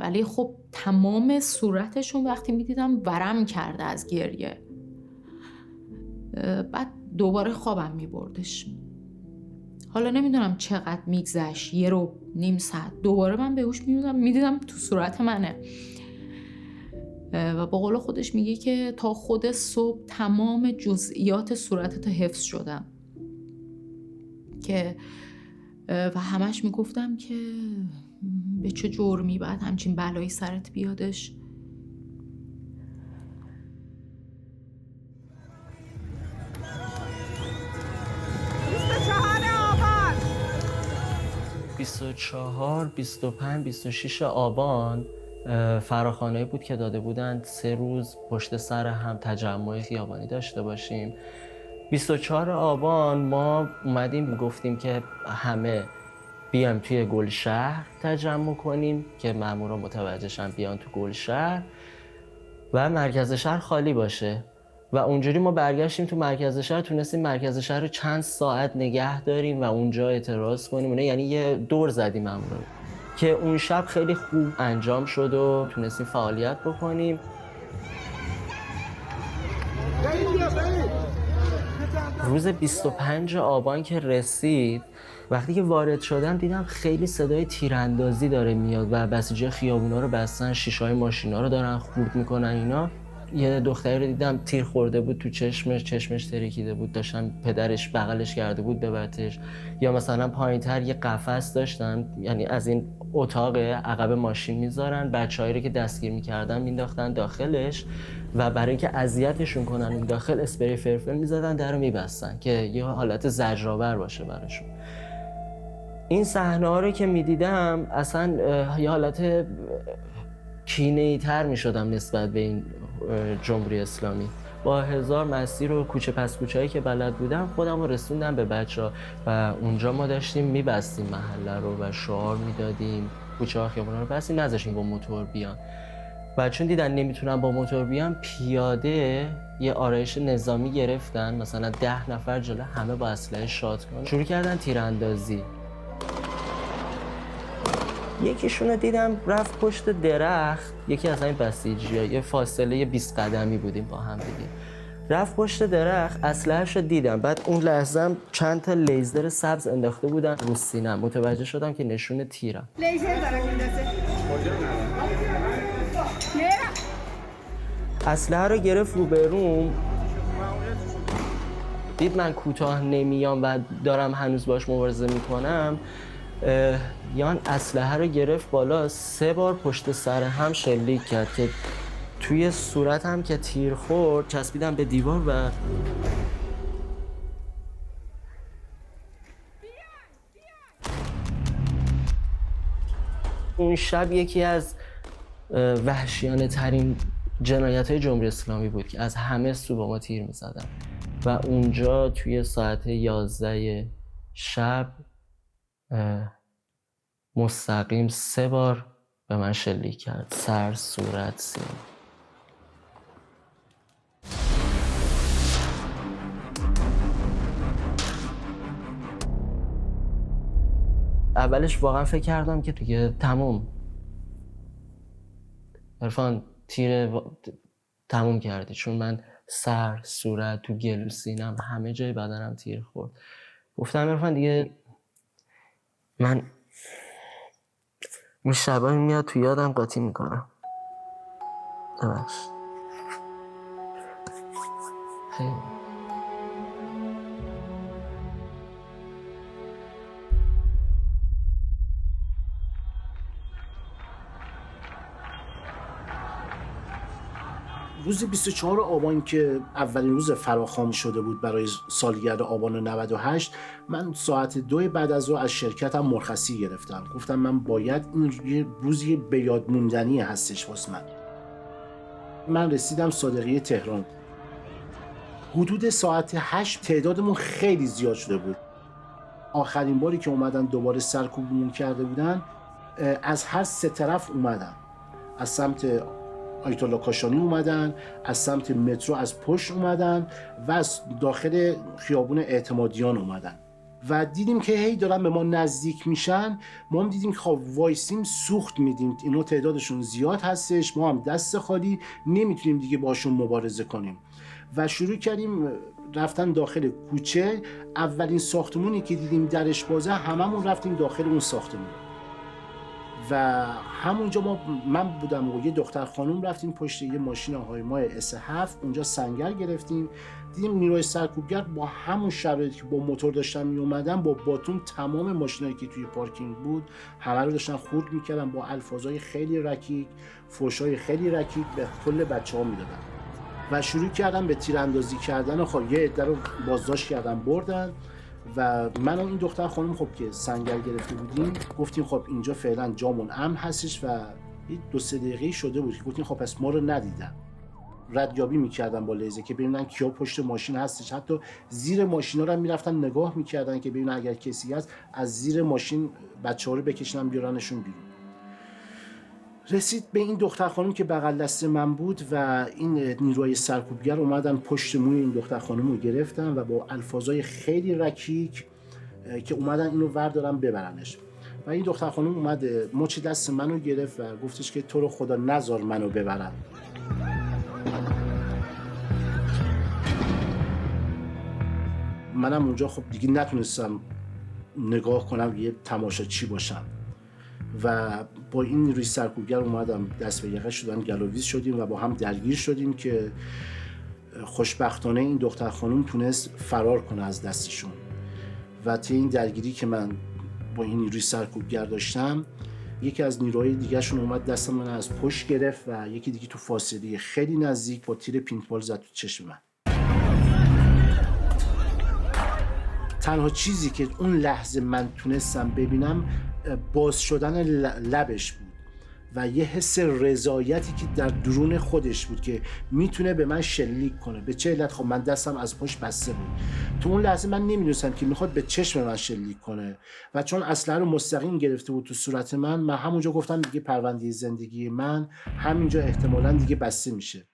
ولی خب تمام صورتشون وقتی میدیدم ورم کرده از گریه. بعد دوباره خوابم میبردش. حالا نمیدونم چقدر میگذشت، یه رو نیم ساعت، دوباره من به هوش میدیدم تو صورت منه و با قول خودش میگه که تا خود صبح تمام جزئیات صورتت حفظ شدم که و همش میگفتم که به چه جرمی بعد همچین بلایی سرت بیادش. ، 24 25 26 آبان فراخوانایی بود که داده بودن 3 روز پشت سر هم تجمع خیابانی داشته باشیم. 24 آبان ما اومدیم گفتیم که همه بیام توی گلشهر تجمع کنیم که مامورا متوجه شن بیان تو گلشهر و مرکز شهر خالی باشه و اونجوری ما برگشتیم تو مرکز شهر، تونستیم مرکز شهر رو چند ساعت نگه داریم و اونجا اعتراض کنیم. یعنی یه دور زدیم مامورا که اون شب خیلی خوب انجام شد و تونستیم فعالیت بکنیم. روز 25 آبان که رسید، وقتی که وارد شدم دیدم خیلی صدای تیراندازی داره میاد و بسیجی خیابونا رو بستن، شیشه‌های ماشینا رو دارن خورد میکنن اینا. یه دختری رو دیدم تیر خورده بود تو چشمش ترکیده بود، داشتن پدرش بغلش کرده بود ببرتش. یا مثلا پایینتر یه قفس داشتن، یعنی از این اتاق عقب ماشین میذارن، بچه‌هایی رو که دستگیر میکردن مینداختن داخلش و برای اینکه اذیتشون کنن اون داخل اسپری فرفل میزدن، درو میبستن که یه حالت زجرآور باشه براشون. این صحنه ها رو که میدیدم اصلا یه حالت کینه‌ای تر میشدم نسبت به این جمهوری اسلامی. با هزار مسیر و کوچه پس کوچه‌ای که بلد بودم خودم رو رسوندم به بچه‌ها و اونجا ما داشتیم میبستیم محله رو و شعار میدادیم، کوچه ها خیابونا رو بستیم، نذاشتیم با موتور بیان. و چون دیدن نمیتونن با موتور بیان، پیاده یه آرایش نظامی گرفتن، مثلا 10 نفر جلو همه با اسلحه شاتگان شروع کردن تیراندازی. یکیشون رو دیدم رفت پشت درخت، یکی از این بسیجی‌ها، یه فاصله 20 قدمی بودیم با هم دیگه، رفت پشت درخت، اسلحه‌شو دیدم. بعد اون لحظه چند تا لیزر سبز انداخته بودن رو سینه‌ام، متوجه شدم که نشون تیرم. لیزر دارن میندازه. اسلحه رو گرفت رو بروم، دید من کوتاه نمیام و دارم هنوز باش مبارزه میکنم، یان اسلحه رو گرفت بالا، 3 بار پشت سر هم شلیک کرد که توی صورتم که تیر خورد چسبیدم به دیوار و اون شب یکی از وحشیانه ترین جنایت های جمهوری اسلامی بود که از همه سو با ما تیر می زدن و اونجا توی ساعت 11 شب مستقیم 3 بار به من شلیک کرد، سر، صورت، سینه. اولش واقعا فکر کردم که دیگه تموم، عرفان تموم کردی، چون من سر، صورت، تو گلو، سینم، همه جای بدنم تیر خورد. گفتم عرفان دیگه من این شبایی میاد تو یادم قاطی میکنم. خیلی روز 24 آبان که اولین روز فراخوان شده بود برای سالگرد آبان 98، من ساعت 2 بعد از ظهر از شرکتم مرخصی گرفتم. گفتم من باید این روزی به یاد موندنی هستش واسه من رسیدم صادقیه تهران. حدود ساعت 8 تعدادمون خیلی زیاد شده بود. آخرین باری که اومدن دوباره سرکوبمون کرده بودن، از هر 3 طرف اومدن. از سمت آیت الله کاشانی اومدن، از سمت مترو از پشت اومدن و از داخل خیابون اعتمادیان اومدن و دیدیم که هی دارن به ما نزدیک میشن. ما هم دیدیم که خب وایسیم سوخت میدیم، اینا تعدادشون زیاد هستش، ما هم دست خالی نمیتونیم دیگه باشون مبارزه کنیم و شروع کردیم رفتن داخل کوچه. اولین ساختمونی که دیدیم درش بازه، هممون رفتیم داخل اون ساختمون و همونجا من بودم و یه دختر خانوم رفتیم پشت یه ماشین هایمای S7، اونجا سنگر گرفتیم. دیدیم نیروی سرکوبگر با همون شرایطی که با موتور داشتن می اومدن، با باتون تمام ماشینایی که توی پارکینگ بود همه رو داشتن خورد میکردن، با الفاظای خیلی رکیک، فحشای خیلی رکیک به کل بچه‌ها میدادن و شروع کردن به تیراندازی کردن و خب یه عده رو بازداشت کردن بردن و من و این دختر خانم خب که سنگر گرفته بودیم گفتیم خب اینجا فعلا جامون امن هستش و یه 2-3 دقیقه شده بود که گفتیم خب پس ما رو ندیدن. ردیابی میکردن با لیزر که ببینن کیا پشت ماشین هستش، حتی زیر ماشینا رو هم میرفتن نگاه میکردن که ببینن اگر کسی هست از زیر ماشین بچه‌ها رو بکشن بیارنشون بیرون. رسید به این دختر خانم که بغل دست من بود و این نیروهای سرکوبگر اومدن پشت موی این دختر خانم رو گرفتن و با الفاظای خیلی رکیک که اومدن اینو وردارن ببرنش. و این دختر خانم اومد مچ دست منو گرفت و گفتش که تو رو خدا نذار منو ببرن. منم اونجا خب دیگه نتونستم نگاه کنم یه تماشاچی باشم و با این نیروی سرکوبگر اومدم دست به یقه شدن، گلاویز شدیم و با هم درگیر شدیم که خوشبختانه این دختر خانم تونست فرار کنه از دستشون و طی این درگیری که من با این نیروی سرکوبگر داشتم یکی از نیروهای دیگه شون اومد دست من از پشت گرفت و یکی دیگه تو فاصله خیلی نزدیک با تیر پینتبال زد تو چشم من. تنها چیزی که اون لحظه من تونستم ببینم باز شدن لبش بود و یه حس رضایتی که در درون خودش بود که میتونه به من شلیک کنه. به چه علت؟ خب من دستم از پشت بسته بود. تو اون لحظه من نمیدونستم که میخواد به چشم من شلیک کنه و چون اسلحه رو مستقیم گرفته بود تو صورت من همونجا گفتم دیگه پرونده زندگی من همینجا احتمالاً دیگه بسته میشه.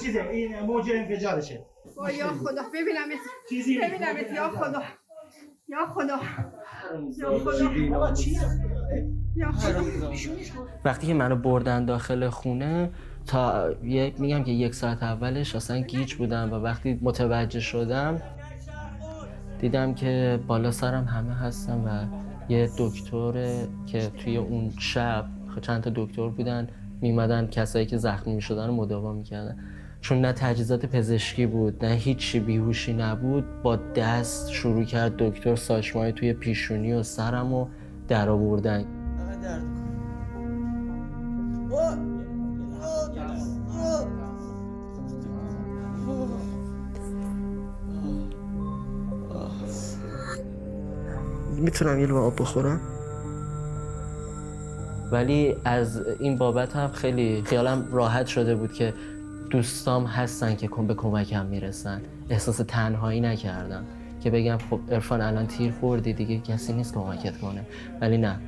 چیزه این موج انفجارشه. یا خدا ببینمت، یا خدا، یا خدا، یا خدا. وقتی که منو بردن داخل خونه تا میگم که 1 ساعت اولش اصلا گیج بودم و وقتی متوجه شدم دیدم که بالا سرم همه هستن و یه دکتر که توی اون شب چند تا دکتر بودن میمدن کسایی که زخمی میشدن رو مداوا میکردن. چون نه تجهیزات پزشکی بود نه هیچی، بیهوشی نبود، با دست شروع کرد دکتر ساچمای توی پیشونی و سرم رو در آوردن. میتونم یه لیوان آب بخورم؟ ولی از این بابت هم خیلی خیالم راحت شده بود که دوستام هستن که به کمکم میرسن. احساس تنهایی نکردم که بگم خب عرفان الان تیر خوردی دیگه کسی نیست کمکت کنه. ولی نه،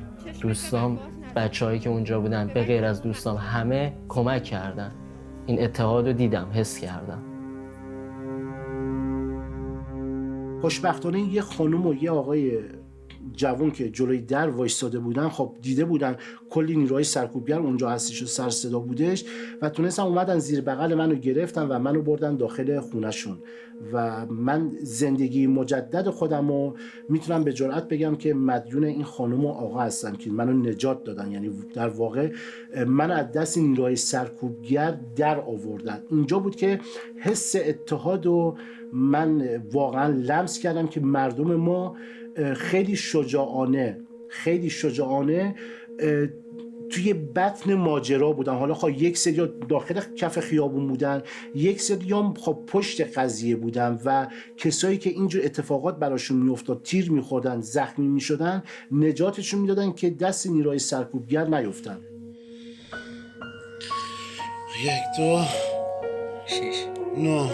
دوستام، بچه‌هایی که اونجا بودن به غیر از دوستام همه کمک کردن. این اتحاد رو دیدم، حس کردم. خوشبختانه یه خانم و یه آقای جوون که جلوی در وایستاده بودن خب دیده بودن کلی نیروهای سرکوبگر اونجا هستش و سر صدا بودش و تونستن اومدن زیر بغل منو گرفتن و منو بردن داخل خونهشون و من زندگی مجدد خودمو میتونم به جرئت بگم که مدیون این خانم و آقا هستم که منو نجات دادن. یعنی در واقع من از دست نیروهای سرکوبگر در آوردن. اینجا بود که حس اتحاد و من واقعا لمس کردم که مردم ما خیلی شجاعانه توی بطن ماجرا بودن. حالا خب یک سری داخل کف خیابون بودن، یک سری هم خب پشت قضیه بودن و کسایی که اینجور اتفاقات براشون میافتاد، تیر میخوردن، زخمی میشدن، نجاتشون میدادن که دست نیروهای سرکوبگر نیفتن. 1 2 6 9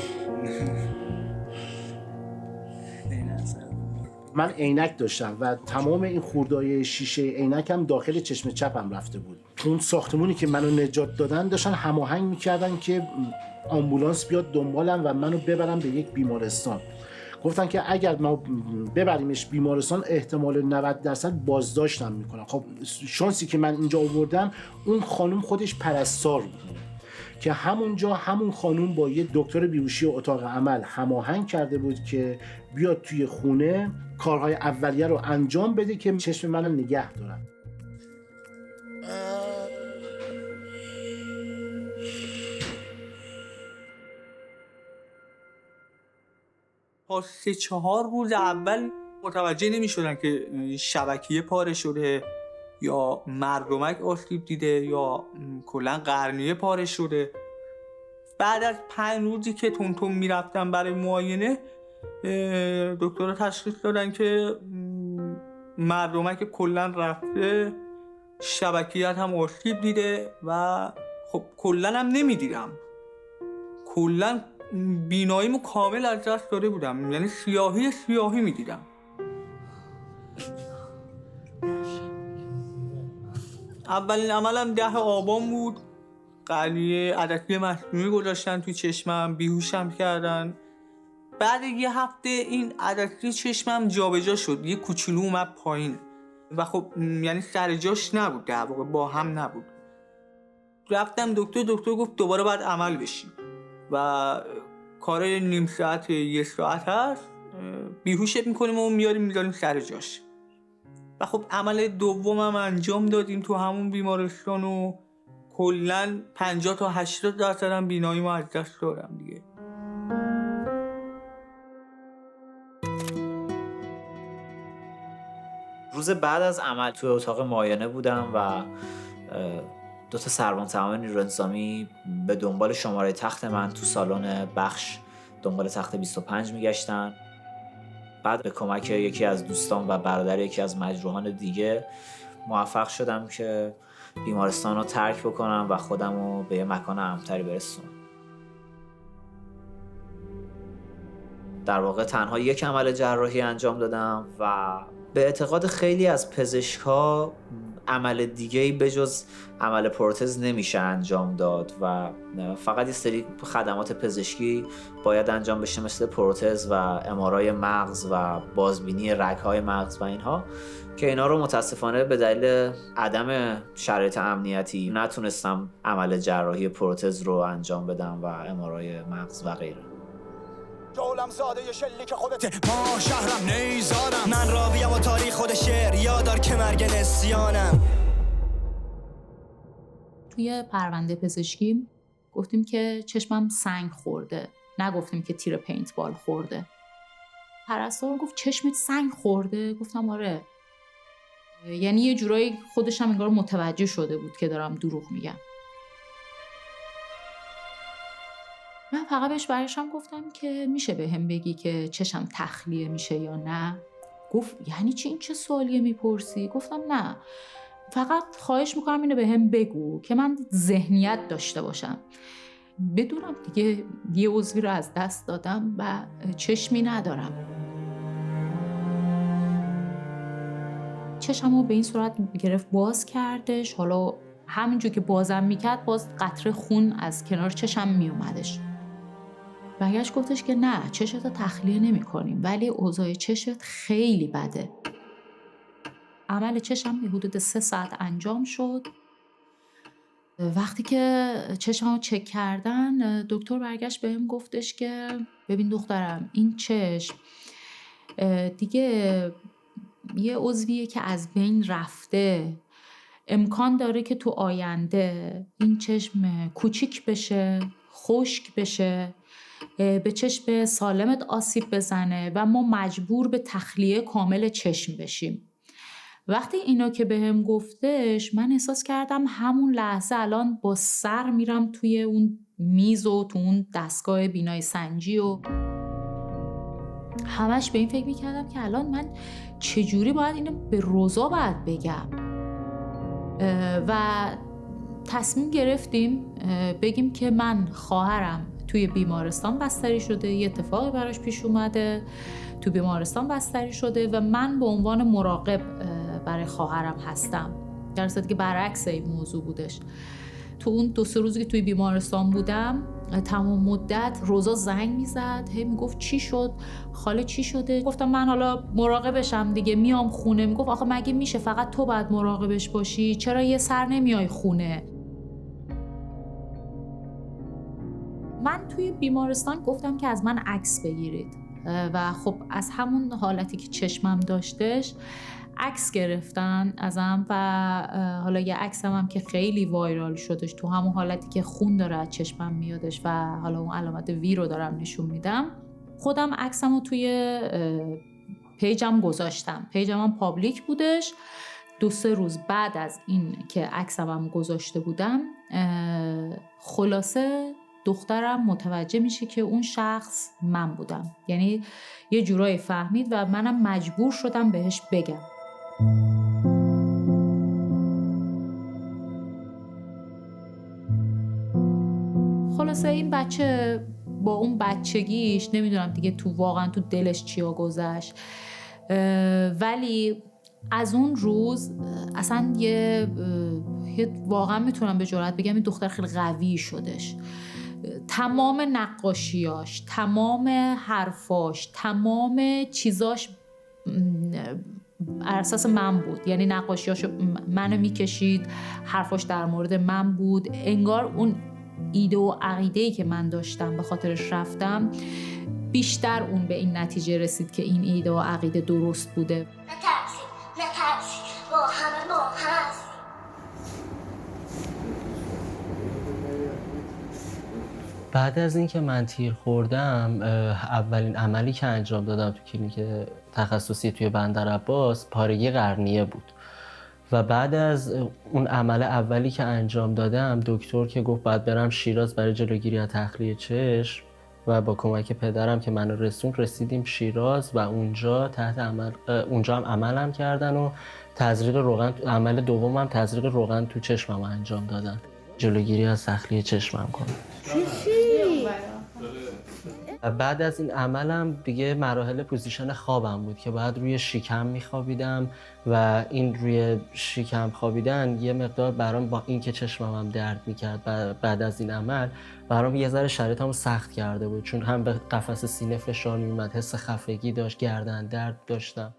من عینک داشتم و تمام این خورده‌های شیشه عینکم داخل چشم چپم رفته بود. تو اون ساختمونی که منو نجات دادن داشتن هماهنگ میکردن که آمبولانس بیاد دنبالم و منو ببرن به یک بیمارستان. گفتن که اگر ما ببریمش بیمارستان احتمال 90% بازداشتم میکنن. خب شانسی که من اینجا آوردم اون خانم خودش پرستار بود که همونجا همون خانم با یه دکتر بیهوشی و اتاق عمل هماهنگ کرده بود که بیاد توی خونه کارهای اولیه رو انجام بده که چشم منو نگه دارن. تا 3-4 روز اول متوجه نمی‌شدن که شبکیه پاره شده یا مردمک آسیب دیده یا کلا قرنیه پاره شده. بعد از 5 روزی که تون میرفتم برای معاینه دکتر تشخیص دادن که مردمک کلا رفته شبکیت هم آسیب دیده و خب کلن هم نمیدیدم. کلن بیناییمو کامل از دست داده بودم، یعنی سیاهی میدیدم. اولین عملم 10 آبان بود. قلیه عدسی مصنوعی گذاشتن توی چشمم، بیهوشم کردن. بعد یه هفته این عدسی چشمم جابجا شد، یه کوچولو اومد پایین و خب یعنی سر جاش نبود، در واقع با هم نبود. رفتم دکتر گفت دوباره باید عمل بشی و کار نیم ساعت 1 ساعت هست، بیهوشت میکنیم و میذاریم سر جاش. و خب عمل دومم انجام دادیم تو همون بیمارستان و کلاً 50 تا 80% هم بیناییمو از دست دادم دیگه. روز بعد از عمل توی اتاق معاینه بودم و 2 تا سربان تمام نیروی انتظامی به دنبال شماره تخت من تو سالن بخش دنبال تخت 25 میگشتن. بعد به کمک یکی از دوستان و برادر یکی از مجروحان دیگه موفق شدم که بیمارستان رو ترک بکنم و خودم رو به یه مکان امن‌تری برسونم. در واقع تنها یک عمل جراحی انجام دادم و به اعتقاد خیلی از پزشک‌ها عمل دیگه‌ای به جز عمل پروتز نمیشه انجام داد و فقط یه سری خدمات پزشکی باید انجام بشه مثل پروتز و ام‌آرآی مغز و بازبینی رگ‌های مغز و اینها، که اینا رو متاسفانه به دلیل عدم شرایط امنیتی نتونستم عمل جراحی پروتز رو انجام بدم و ام‌آرآی مغز و غیره. جولم زاده شلی که خودت ما شهرم نیزارم، من راویم و تاریخ خود شعر یادار که مرگ نسیانم. توی پرونده پزشکی گفتیم که چشمم سنگ خورده، نگفتیم که تیر پینت بال خورده. پرستار گفت چشمت سنگ خورده؟ گفتم آره. یعنی یه جورایی خودش هم انگار متوجه شده بود که دارم دروغ میگم. من فقط بهش برگشتم گفتم که میشه به هم بگی که چشم تخلیه میشه یا نه؟ گفت یعنی چی، این چه سوالیه میپرسی؟ گفتم نه، فقط خواهش میکنم اینو به هم بگو که من ذهنیت داشته باشم، بدونم دیگه یه عضوی رو از دست دادم و چشمی ندارم. چشمو به این صورت گرفت باز کردش. حالا همینجور که بازم میکرد باز قطره خون از کنار چشم میومدش. برگشت گفتش که نه، چشتو تخلیه نمی کنیم ولی اوضاع چشت خیلی بده. عمل چشم به حدود 3 ساعت انجام شد. وقتی که چشمو چک کردن دکتر برگشت بهم گفتش که ببین دخترم، این چشم دیگه یه عضویه که از بین رفته، امکان داره که تو آینده این چشم کوچیک بشه، خشک بشه، به چشم سالمت آسیب بزنه و ما مجبور به تخلیه کامل چشم بشیم. وقتی اینو که بهم گفتش من احساس کردم همون لحظه الان با سر میرم توی اون میز و تو اون دستگاه بینایی سنجی و همش به این فکر میکردم که الان من چجوری باید اینو به روزا باید بگم. و تصمیم گرفتیم بگیم که من خواهرم توی بیمارستان بستری شده، یه اتفاقی براش پیش اومده، تو بیمارستان بستری شده و من به عنوان مراقب برای خواهرم هستم، در صورتی که برعکس این موضوع بودش. تو اون 2-3 روزی که توی بیمارستان بودم تمام مدت روزا زنگ میزد، هی میگفت چی شد؟ خاله چی شده؟ گفتم من حالا مراقبشم دیگه، میام خونه. میگفت آخه مگه میشه فقط تو باید مراقبش باشی؟ چرا یه سر نمیای خونه؟ من توی بیمارستان گفتم که از من عکس بگیرید و خب از همون حالتی که چشمم داشتش عکس گرفتن ازم و حالا یه عکسم هم که خیلی وایرال شدش تو همون حالتی که خون داره از چشمم میادش و حالا اون علامت وی رو دارم نشون میدم. خودم عکسمو توی پیجم گذاشتم. پیجم هم پابلیک بودش. 2-3 روز بعد از این که عکسم گذاشته بودم خلاصه دخترم متوجه میشه که اون شخص من بودم. یعنی یه جورایی فهمید و منم مجبور شدم بهش بگم. خلاصه این بچه با اون بچگیش نمیدونم دیگه واقعا تو دلش چیا گذشت، ولی از اون روز اصلا واقعا میتونم به جرئت بگم این دختر خیلی قوی شدش. تمام نقاشیاش، تمام حرفاش، تمام چیزاش اساس من بود. یعنی نقاشیاشو منو میکشید، حرفاش در مورد من بود. انگار اون ایده و عقیده‌ای که من داشتم به خاطرش رفتم، بیشتر اون به این نتیجه رسید که این ایده و عقیده درست بوده. نترسی با همه ما هست. بعد از اینکه من تیر خوردم، اولین عملی که انجام دادم تو کلینیک تخصصی توی بندرعباس پارگی قرنیه بود و بعد از اون عمل اولی که انجام دادم، دکتر که گفت باید برم شیراز برای جلوگیری از تخلیه چشم و با کمک پدرم که منو رسیدیم شیراز و اونجا اونجا هم عملم کردن و تزریق روغن، عمل دومم تزریق روغن تو چشمم انجام دادن، جلوگیری از تخلیه چشمم کنم. بعد از این عملم دیگه مراحل پوزیشن خوابم بود که بعد روی شکم میخوابیدم و این روی شکم خوابیدن یه مقدار برام با این که چشمم هم درد میکرد بعد از این عمل برام یه ذره شرایطمو سخت کرده بود، چون هم به قفس سینه فشار میومد، حس خفگی داشت، گردن درد داشتم.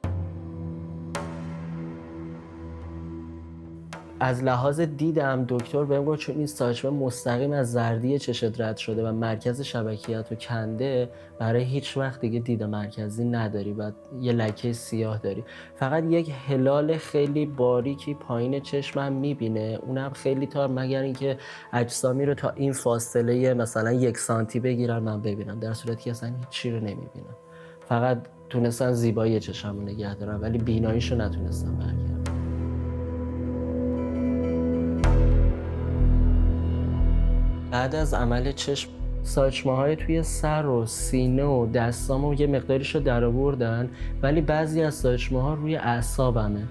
از لحاظ دیدم دکتر بهم گفت چون این ساچمه مستقیم از زردی چشت رد شده و مرکز شبکیت رو کنده، برای هیچ وقت دیگه دید مرکزی نداری و یه لکه سیاه داری. فقط یک هلال خیلی باریکی پایین چشمم میبینه، اونم خیلی تار، مگر اینکه اجسامی رو تا این فاصله مثلا 1 سانتی بگیرن من ببینم، در صورتی که اصلا هیچ چی رو نمیبینم. فقط تونستن زیبایی چشمو نگه دارن ولی بیناییشو نتونستن برگردن. بعد از عمل چشم ساچمه‌های توی سر و سینه و دستامو یه مقداریشو درآوردن، ولی بعضی از ساچمه‌ها روی اعصابمه.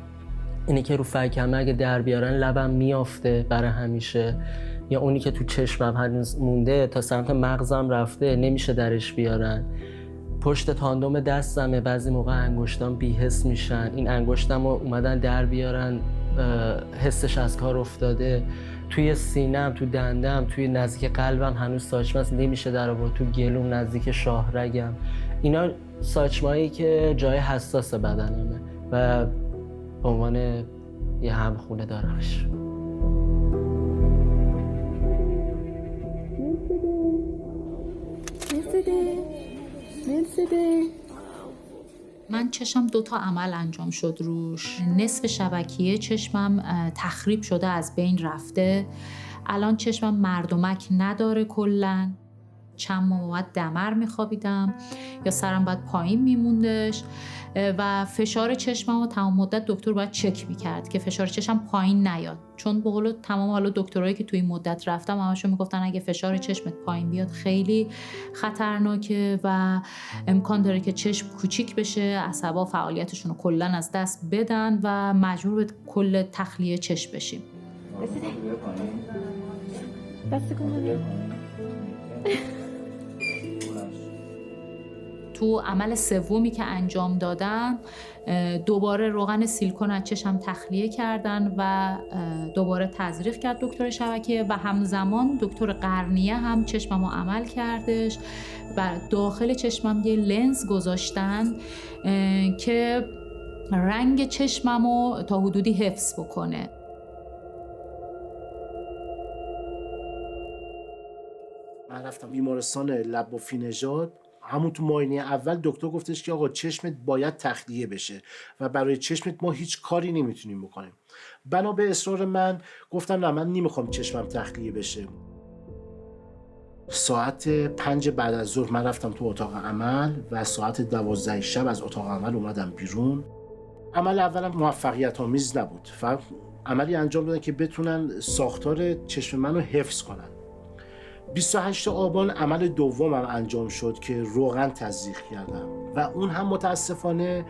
اینی که رو فکم اگه در بیارن لبم میافته برای همیشه، یا اونی که تو چشمم هنوز مونده تا سمت مغزم رفته نمیشه درش بیارن. پشت تاندوم دستمه، بعضی موقع انگشتام بی‌حس میشن، این انگشتمو اومدن در بیارن حسش از کار افتاده. توی سینه‌ام، تو دنده‌ام، توی نزدیک قلبم هنوز ساچمه است، نمیشه در آورد. تو گلوم نزدیک شاهرگم. اینا ساچمه‌ای که جای حساس بدنمه و به عنوان یه همخونه دارمش. من چشم 2 تا عمل انجام شد روش. نصف شبکیه چشمم تخریب شده، از بین رفته. الان چشمم مردمک نداره کلاً. چند ماه باید دمر میخوابیدم یا سرم باید پایین میموندش و فشار چشمم رو تمام مدت دکتر باید چک میکرد که فشار چشمم پایین نیاد، چون به قول تمام حالا دکترایی که توی این مدت رفتم همشون میگفتن اگه فشار چشمت پایین بیاد خیلی خطرناکه و امکان داره که چشم کوچیک بشه، عصبا فعالیتشون رو کلا از دست بدن و مجبور به کل تخلیه چشم بشیم. تو عمل سومی که انجام دادم دوباره روغن سیلیکون از چشم تخلیه کردن و دوباره تزریق کرد دکتر شبکیه و همزمان دکتر قرنیه هم چشممو عمل کردش و داخل چشمم یه لنز گذاشتن که رنگ چشممو تا حدودی حفظ بکنه. من رفتم بیمارستان لب و فی نژاد. همون تو معاینه اول دکتر گفتش که آقا چشمت باید تخلیه بشه و برای چشمت ما هیچ کاری نمیتونیم بکنیم. بنا به اصرار من گفتم نه، من نمیخوام چشمم تخلیه بشه. ساعت 5 بعد از ظهر من رفتم تو اتاق عمل و ساعت 12 شب از اتاق عمل اومدم بیرون. عمل اولم موفقیت آمیز نبود. فقط عملی انجام دادن که بتونن ساختار چشم منو حفظ کنن. 28 آبان عمل دومم انجام شد که روغن تزریق کردم و اون هم متاسفانه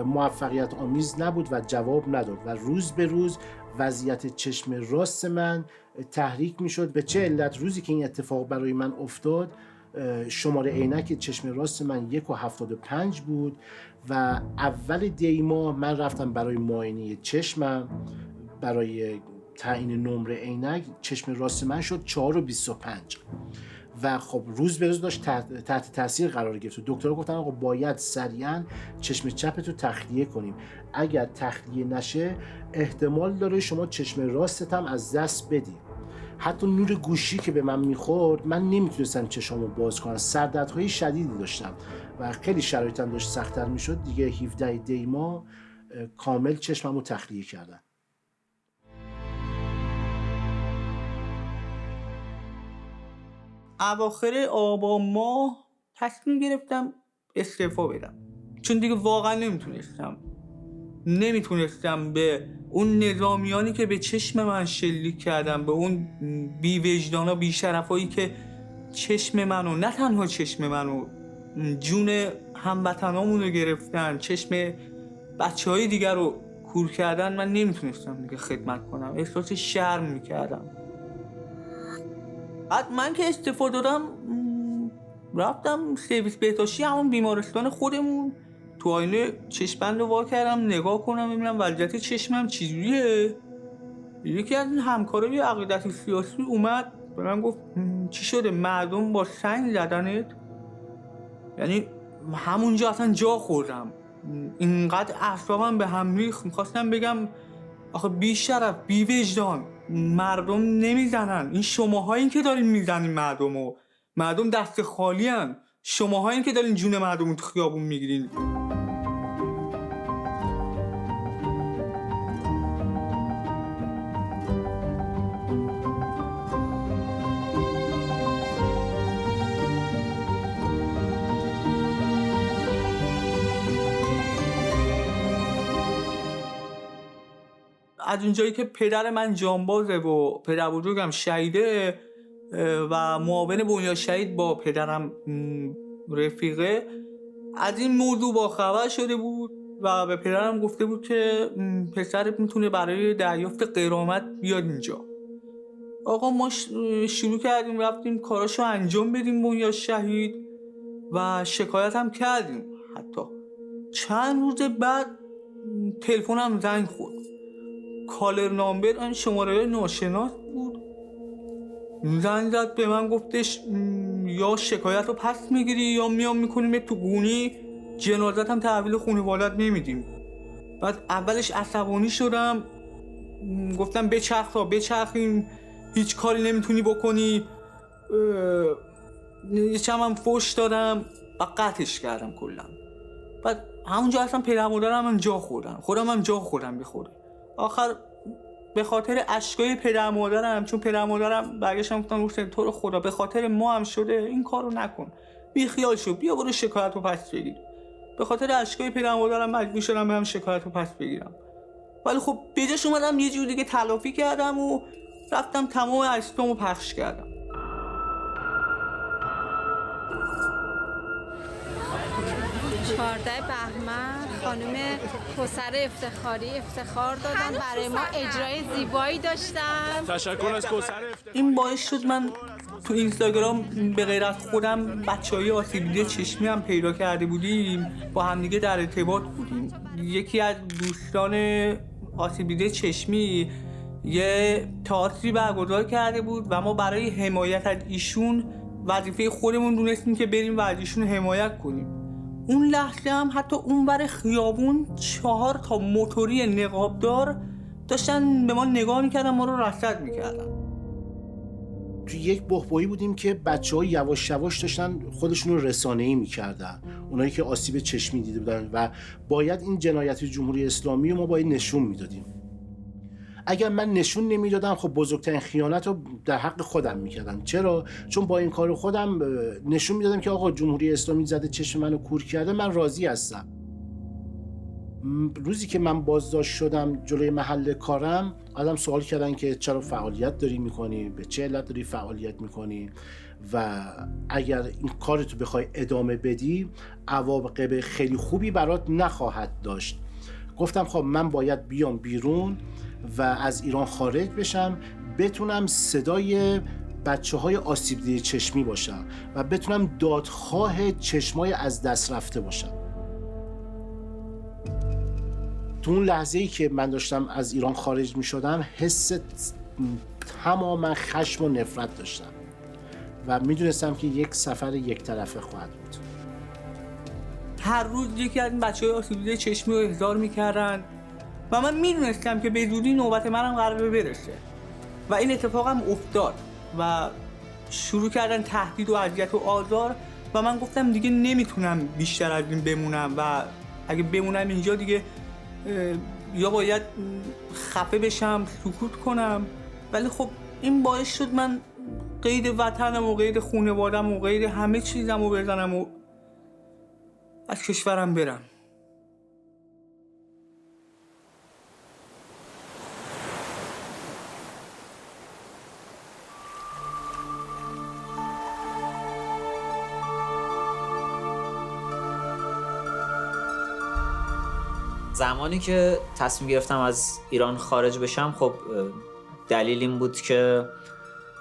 موفقیت آمیز نبود و جواب نداد و روز به روز وضعیت چشم راست من تحریک میشد. به چه علت؟ روزی که این اتفاق برای من افتاد شماره عینک چشم راست من 1.75 بود و اول دی ماه من رفتم برای معاینه چشمم، برای تعیین نمره عینک چشم راست من شد 4.25 و خب روز به روز داشت تحت تاثیر قرار گرفت. دکترها گفتن آقا باید سریعا چشم چپتو تخلیه کنیم، اگر تخلیه نشه احتمال داره شما چشم راستت هم از دست بدی. حتی نور گوشی که به من میخورد من نمیتونستم چشمو باز کنم، سردردهای شدیدی داشتم و خیلی شرایطم داشت سخت‌تر میشد. دیگه 17 دی ماه کامل چشممو تخلیه کردن. اواخر آبان ماه تصمیم گرفتم استعفا بدم، چون دیگه واقعا نمیتونستم به اون نظامیانی که به چشم من شلیک کردن، به اون بی وجدانا بی شرفایی که چشم منو، نه تنها چشم منو، جون هموطنامون رو گرفتن، چشم بچه های دیگر رو کور کردن، من نمیتونستم دیگه خدمت کنم، احساس شرم میکردم. بعد من که استعفا دادم رفتم سرویس بهداشتی همون بیمارستان خودمون، تو آینه چشم‌بند رو وا کردم نگاه کنم ببینم وضعیت چشمم چجوریه. یکی از این همکارای عقیدتی سیاسی اومد به من گفت چی شده، مردم با سنگ زدنت؟ یعنی همونجا اصلا جا خوردم، اینقدر اعصابم به هم ریخت. میخواستم بگم آخه بی شرف، بی وجدان، مردم نمیزنن، این شماهایی که دارین میزنین مردمو، مردم دست خالی هن، شماهایی که دارین جون مردم تو خیابون میگیرین. از اونجایی که پدر من جانبازه و پدر بزرگم شهیده و معاون بنیاد شهید با پدرم رفیقه، از این موضوع با خبر شده بود و به پدرم گفته بود که پسرت میتونه برای دریافت غرامت بیاد اینجا. آقا ما شروع کردیم رفتیم کاراشو انجام بدیم بنیاد شهید و شکایت هم کردیم. حتی چند روز بعد تلفنم زنگ خورد، کالر نامبر آن شماره ناشناس بود، زنگ زد به من گفتش یا شکایت رو پس میگیری یا میام میکنیم تو گونی، جنازت هم تحویل خانوادت نمیدیم. بعد اولش عصبانی شدم، گفتم بچرخ تا بچرخیم، هیچ کاری نمیتونی بکنی، یکم هم فوش دادم و قطعش کردم کلا. بعد همونجا اصلا پدر مادرم هم جا خوردن، خودم هم جا خوردم بخوره. آخر به خاطر اشکای پدر مادرم، چون پدر مادرم برگشتن گفتن تو رو خدا به خاطر ما هم شده این کارو نکن، بی خیال شو، بیا برو شکایت رو پس بگیر. به خاطر اشکای پدر مادرم مجبور شدم برم شکایت رو پس بگیرم. ولی خب بجاش اومدم یه جور دیگه تلافی کردم و رفتم تمام اشکامو پخش کردم. 14 بهمن خانم کوثر افتخاری افتخار دادن، برای ما اجرای زیبایی داشتن. تشکر از کوثر. این باعث شد من تو اینستاگرام به غیر از خودم بچه‌های آسیب دیده چشمی هم پیدا کرده بودیم، با همدیگه در ارتباط بودیم. یکی از دوستان آسیب دیده چشمی یه تئاتری برگزار کرده بود و ما برای حمایت از ایشون وظیفه خودمون دونستیم که بریم و از ایشون حمایت کنیم. اون لحظه هم حتی اونور خیابون 4 تا موتوری نقابدار داشتن به ما نگاه میکردن، ما رو رصد میکردن. تو یک بحبوحی بودیم که بچه‌ها یواش یواش داشتن خودشون رو رسانه‌ای میکردن، اونایی که آسیب چشمی دیده بودن و باید این جنایت جمهوری اسلامی رو ما باید نشون میدادیم. اگر من نشون نمیدادم خب بزرگترین خیانت رو در حق خودم میکردم. چرا؟ چون با این کار خودم نشون میدادم که آقا جمهوری اسلامی زده چشم منو کور کرده، من راضی هستم. روزی که من بازداشت شدم جلوی محل کارم، آدم سوال کردن که چرا فعالیت داری میکنی، به چه علت داری فعالیت میکنی و اگر این کارتو بخوای ادامه بدی عواقب خیلی خوبی برات نخواهد داشت. گفتم خب من باید بیام بیرون و از ایران خارج بشم، بتونم صدای بچه‌های آسیب دیده چشمی باشم و بتونم دادخواه چشمای از دست رفته باشم. تو اون لحظه‌ای که من داشتم از ایران خارج می‌شدم، حس تماما خشم و نفرت داشتم و میدونستم که یک سفر یک طرفه خواهد بود. هر روز یکی از این بچه‌های آسیب دیده چشمی رو احضار می‌کردن و من میدونستم که به زودی نوبت منم قراره برسه و این اتفاق هم افتاد و شروع کردن تهدید و اذیت و آزار و من گفتم دیگه نمیتونم بیشتر از این بمونم و اگه بمونم اینجا دیگه یا باید خفه بشم، سکوت کنم. ولی خب این باعث شد من قید وطنم و قید خانواده‌ام و قید همه چیزم رو بزنم و از کشورم برم. زمانی که تصمیم گرفتم از ایران خارج بشم، خب دلیل این بود که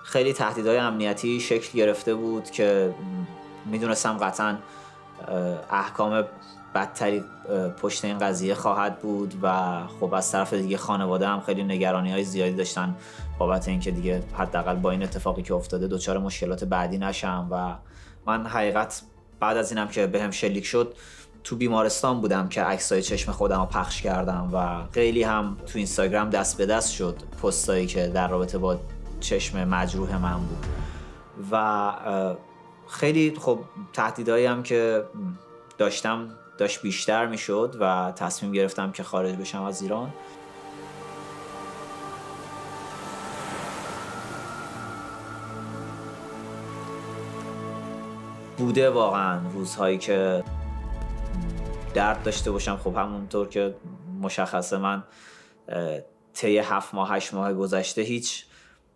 خیلی تهدیدهای امنیتی شکل گرفته بود که میدونستم قطعاً احکام بدتری پشت این قضیه خواهد بود و خب از طرف دیگه خانواده هم خیلی نگرانی‌های زیادی داشتن بابت اینکه دیگه حداقل با این اتفاقی که افتاده دچار مشکلات بعدی نشم. و من حقیقت بعد از اینم که بهم شلیک شد تو بیمارستان بودم که عکسای چشم خودم رو پخش کردم و خیلی هم تو اینستاگرام دست به دست شد پستایی که در رابطه با چشم مجروح من بود و خیلی خب تهدیدایی هم که داشت بیشتر میشد و تصمیم گرفتم که خارج بشم از ایران. بوده واقعا روزهایی که درد داشته باشم. خب همونطور که مشخصه من طی 7 ماه 8 ماه گذشته هیچ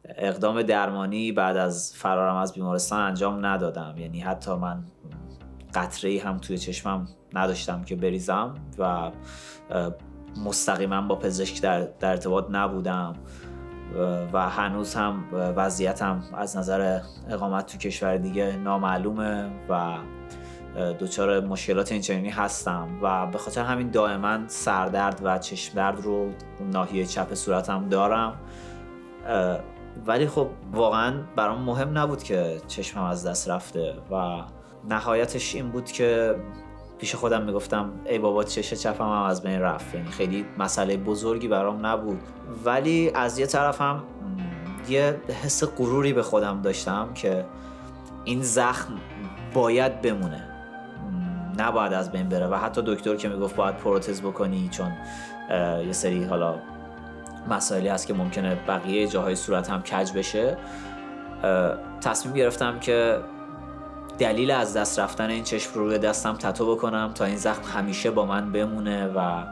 اقدام درمانی بعد از فرارم از بیمارستان انجام ندادم، یعنی حتی من قطره‌ای هم توی چشمم نداشتم که بریزم و مستقیما با پزشک در ارتباط نبودم و هنوز هم وضعیتم از نظر اقامت تو کشور دیگه نامعلومه و دچار مشکلات اینچنینی هستم و به خاطر همین دائما سردرد و چشم درد رو ناحیه چپ صورتم دارم. ولی خب واقعا برام مهم نبود که چشمم از دست رفته و نهایتش این بود که پیش خودم میگفتم ای بابا چش چپم هم از بین رفت، یعنی خیلی مسئله بزرگی برام نبود. ولی از یه طرفم یه حس غروری به خودم داشتم که این زخم باید بمونه، نباید از بین بره و حتی دکتر که میگفت باید پروتز بکنی چون یه سری حالا مسائلی هست که ممکنه بقیه جاهای صورت هم کج بشه، تصمیم گرفتم که دلیل از دست رفتن این چشم رو روی دستم تتو بکنم تا این زخم همیشه با من بمونه و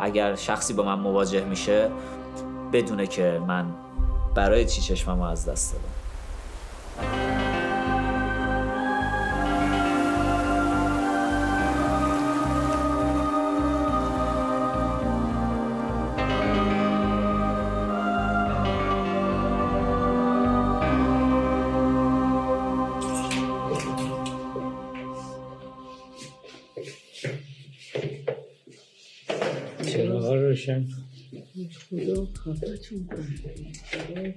اگر شخصی با من مواجه میشه بدونه که من برای چی چشمم رو از دست دادم. چراغ روشن خدا خفتون کنه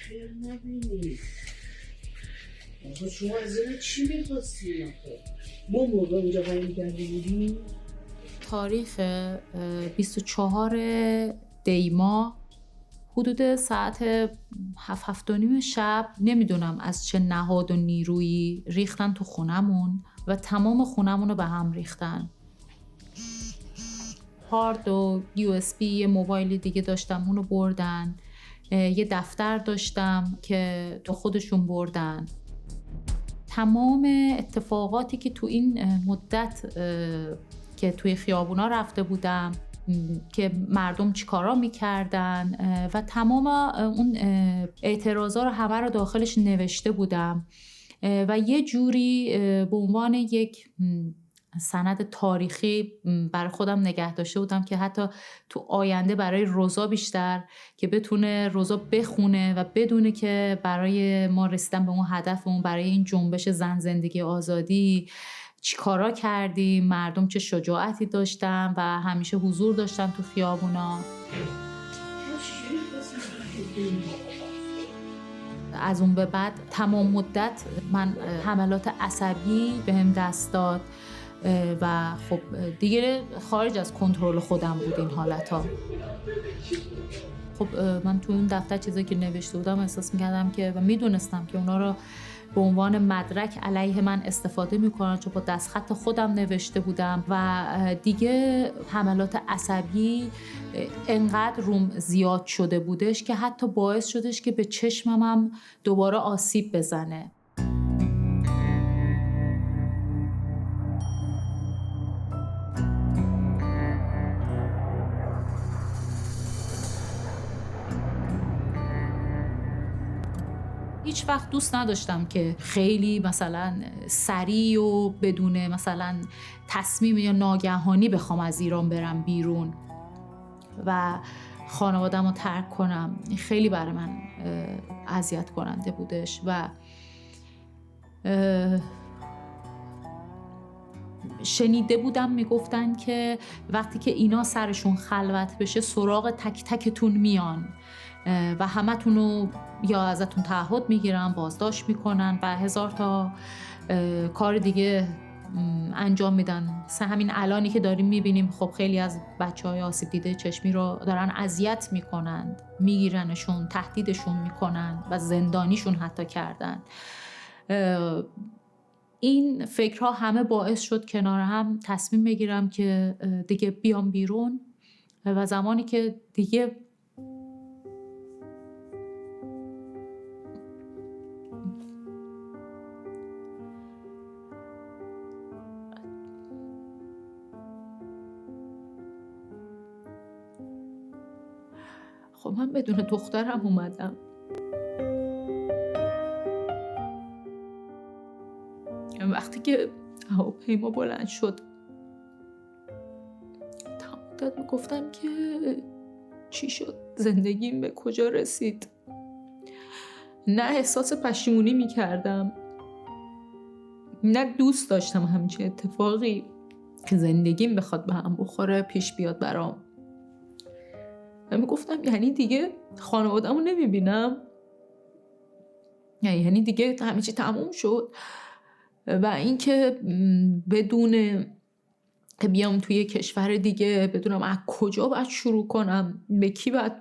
خیر نبینید. آقا شما از این چی میخواستیم؟ ما موقع اونجا قایم کرده بودیم تاریخ 24 دیما حدود ساعت 7:30 شب نمیدونم از چه نهاد و نیرویی ریختن تو خونمون و تمام خونمون رو به هم ریختن. هارد و USB یه موبایل دیگه داشتم اونو بردن، یه دفتر داشتم که تو خودشون بردن. تمام اتفاقاتی که تو این مدت که توی خیابونا رفته بودم که مردم چیکارا میکردن و تمام اون اعتراضا رو همه رو داخلش نوشته بودم و یه جوری به عنوان یک سند تاریخی برای خودم نگه داشته بودم که حتی تو آینده برای روزا بیشتر که بتونه روزا بخونه و بدونه که برای ما رسیدن به اون هدفمون، برای این جنبش زن زندگی آزادی چی کارا کردیم، مردم چه شجاعتی داشتن و همیشه حضور داشتن تو خیابونا. از اون به بعد تمام مدت من حملات عصبی بهم دست داد و خب دیگه خارج از کنترل خودم بود این حالت‌ها. خب من تو اون دفتر چیزایی که نوشته بودم احساس می‌کردم که و میدونستم که اونا رو به عنوان مدرک علیه من استفاده میکنن، چون با دستخط خودم نوشته بودم و دیگه حملات عصبی انقدر روم زیاد شده بودش که حتی باعث شدش که به چشمم هم دوباره آسیب بزنه. هیچ وقت دوست نداشتم که خیلی مثلا سریع و بدون مثلا تصمیم یا ناگهانی بخوام از ایران برم بیرون و خانواده‌مو رو ترک کنم. خیلی برای من اذیت کننده بودش و شنیده بودم میگفتن که وقتی که اینا سرشون خلوت بشه سراغ تک تکتون میان و همتون رو یا ازتون تعهد میگیرن، بازداشت میکنن و هزار تا کار دیگه انجام میدن. همین الانی که داریم میبینیم خب خیلی از بچهای آسیب دیده چشمی رو دارن اذیت میکنن، میگیرنشون، تهدیدشون میکنن و زندانیشون حتی کردن. این فکرها همه باعث شد کنار هم تصمیم بگیرم که دیگه بیام بیرون و زمانی که دیگه خب من بدون دخترم اومدم. وقتی که هواپیما بلند شد تا مدت میگفتم که چی شد، زندگیم به کجا رسید. نه احساس پشیمونی میکردم، نه دوست داشتم همچین اتفاقی که زندگیم بخواد به هم بخوره پیش بیاد برام. و میگفتم یعنی دیگه خانواده‌مو نمیبینم، یعنی دیگه همه چی تموم شد. و اینکه بدون که بیام توی کشور دیگه بدونم از کجا باید شروع کنم، به کی باید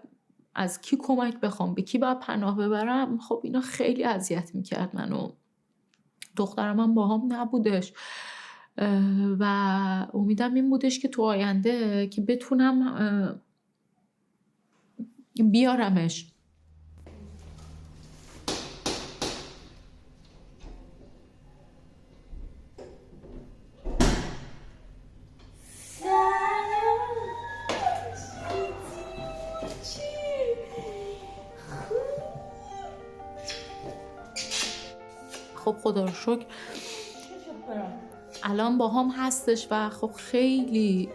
از کی کمک بخوام، به کی باید پناه ببرم، خب اینا خیلی اذیت میکرد منو. دخترم هم با هم نبودش و امیدم این بودش که تو آینده که بتونم بیارمش. خب خدا رو شکر الان با هم هستش و خب خیلی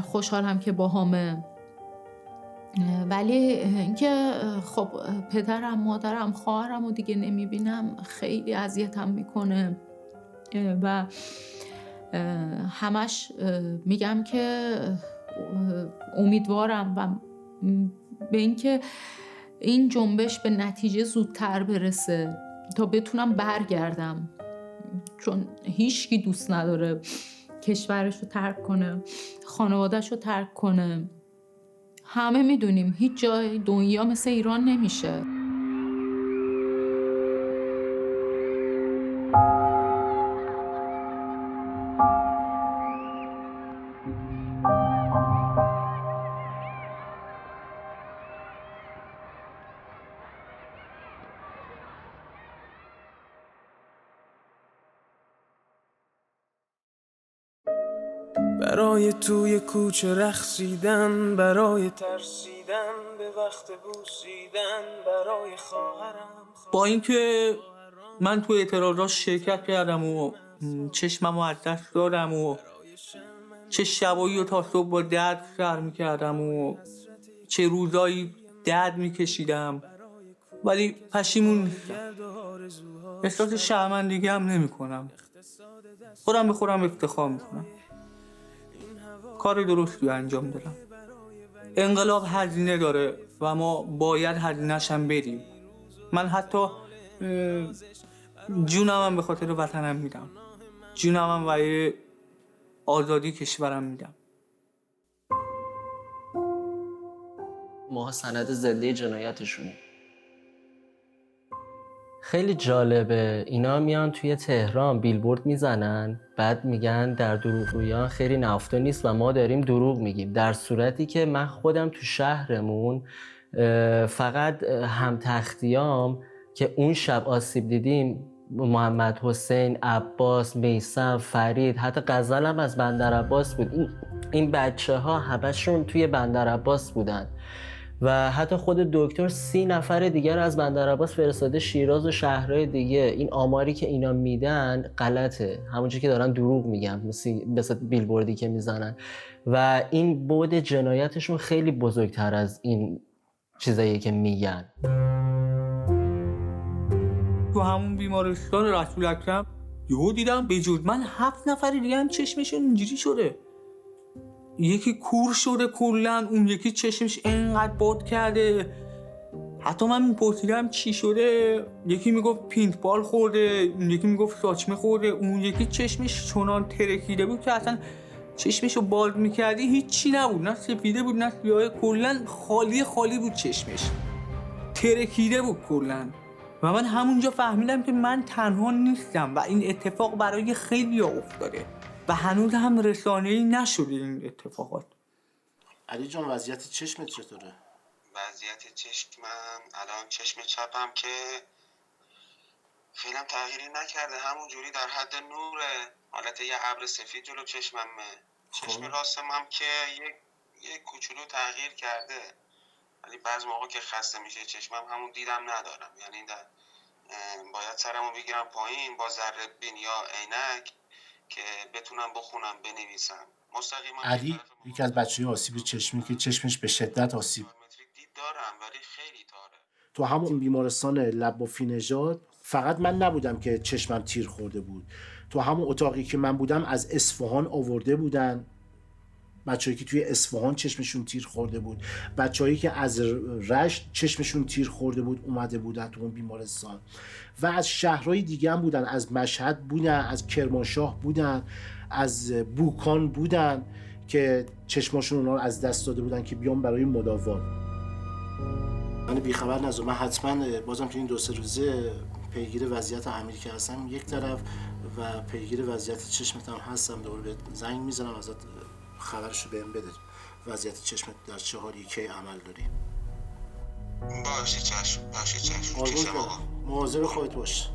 خوشحالم که با همه. ولی اینکه خب پدرم، مادرم، خواهرم رو دیگه نمیبینم خیلی اذیتم میکنه و همش میگم که امیدوارم و به اینکه این جنبش به نتیجه زودتر برسه تا بتونم برگردم، چون هیچکی دوست نداره کشورش رو ترک کنه، خانواده‌اش رو ترک کنه. همه میدونیم هیچ جای دنیا مثل ایران نمیشه. برای توی کوچه رقصیدن، برای ترسیدن به وقت بوسیدن، برای خواهرم. با اینکه من توی اعتراضات شرکت کردم و چشممو از دست دادم و چه شبایی رو تا صبح با درد سر میکردم و چه روزایی درد میکشیدم، ولی پشیمون نیستم. احساس شرمندگی هم نمی کنم. خودم به خودم افتخار میکنم. کار درستی انجام دادم. انقلاب هزینه داره و ما باید هزینه‌ش هم بدیم. من حتی جونم به خاطر وطنم میدم. جونم برای آزادی کشورم میدم. ماها سند زنده جنایتشونیم. خیلی جالبه، اینا میان توی تهران بیلبورد میزنن، بعد میگن در دروغگویان خیری نهفته نیست و ما داریم دروغ میگیم، در صورتی که من خودم تو شهرمون فقط هم تختیام که اون شب آسیب دیدیم، محمد حسین، عباس، میثم، فرید، حتی غزل هم از بندر عباس بود. این بچه ها همشون توی بندر عباس بودن و حتی خود دکتر 30 نفر دیگر از بندر عباس فرستاده شیراز و شهرهای دیگه. این آماری که اینا میدن غلطه، همونجوری که دارن دروغ میگن، مثل بیلبوردی که میزنن و این بعد جنایتشون خیلی بزرگتر از این چیزایی که میگن. تو همون بیمارستان رسول اکرم یهو دیدم به جز من 7 نفر دیگه هم چشمشون اینجوری شده. یکی کور شده کلن، اون یکی چشمش انقدر باد کرده. حتی من میپرسیدم چی شده، یکی میگفت پینتبال خورده، اون یکی میگفت ساچمه خورده، اون یکی چشمش چنان ترکیده بود که اصلا چشمشو باز میکردی هیچی نبود، نه سفیده بود نه سیاه، کلن خالی بود، چشمش ترکیده بود کلن. و من همونجا فهمیدم که من تنها نیستم و این اتفاق برای خیلی افتاده و هنوز هم رسانه‌ای نشده این اتفاقات. علی جان وضعیت چشمت چطوره؟ وضعیت چشمم الان چشم چپم که فعلا تغییری نکرده، همون جوری در حد نوره، حالت یه ابر سفید جلو چشممه. چشم راستم هم که یک کوچولو تغییر کرده، ولی بعضی موقع که خسته میشه چشمم همون دیدم ندارم، یعنی باید سرمو بگیرم پایین با ذره بین یا عینک که بتونم بخونم بنویسم. مستقیما علی یکی از بچه‌های آسیب چشمی که چشمش به شدت آسیب دید دارم ولی خیلی تاره. تو همون بیمارستان لبافی نژاد فقط من نبودم که چشمم تیر خورده بود، تو همون اتاقی که من بودم از اصفهان آورده بودن بچه‌ای که توی اصفهان چشمشون تیر خورده بود، بچه‌ای که از رشت چشمشون تیر خورده بود اومده بودن تو اون بیمارستان و از شهرهای دیگه هم بودن، از مشهد بودن، از کرمانشاه بودن، از بوکان بودن که چشماشون اونا رو از دست داده بودن که بیان برای مداوا. من بیخبر نذار، من حتما بازم تو این 2-3 روزه پیگیر وضعیت امیر که هستم یک طرف و پیگیر وضعیت چشمت هم هستم، دوباره بهت زنگ میزنم ازت خبرشو بهم بده وضعیت چشمت در چه حالی، کی عمل داری. باشه چشم. مواظب خودت باش.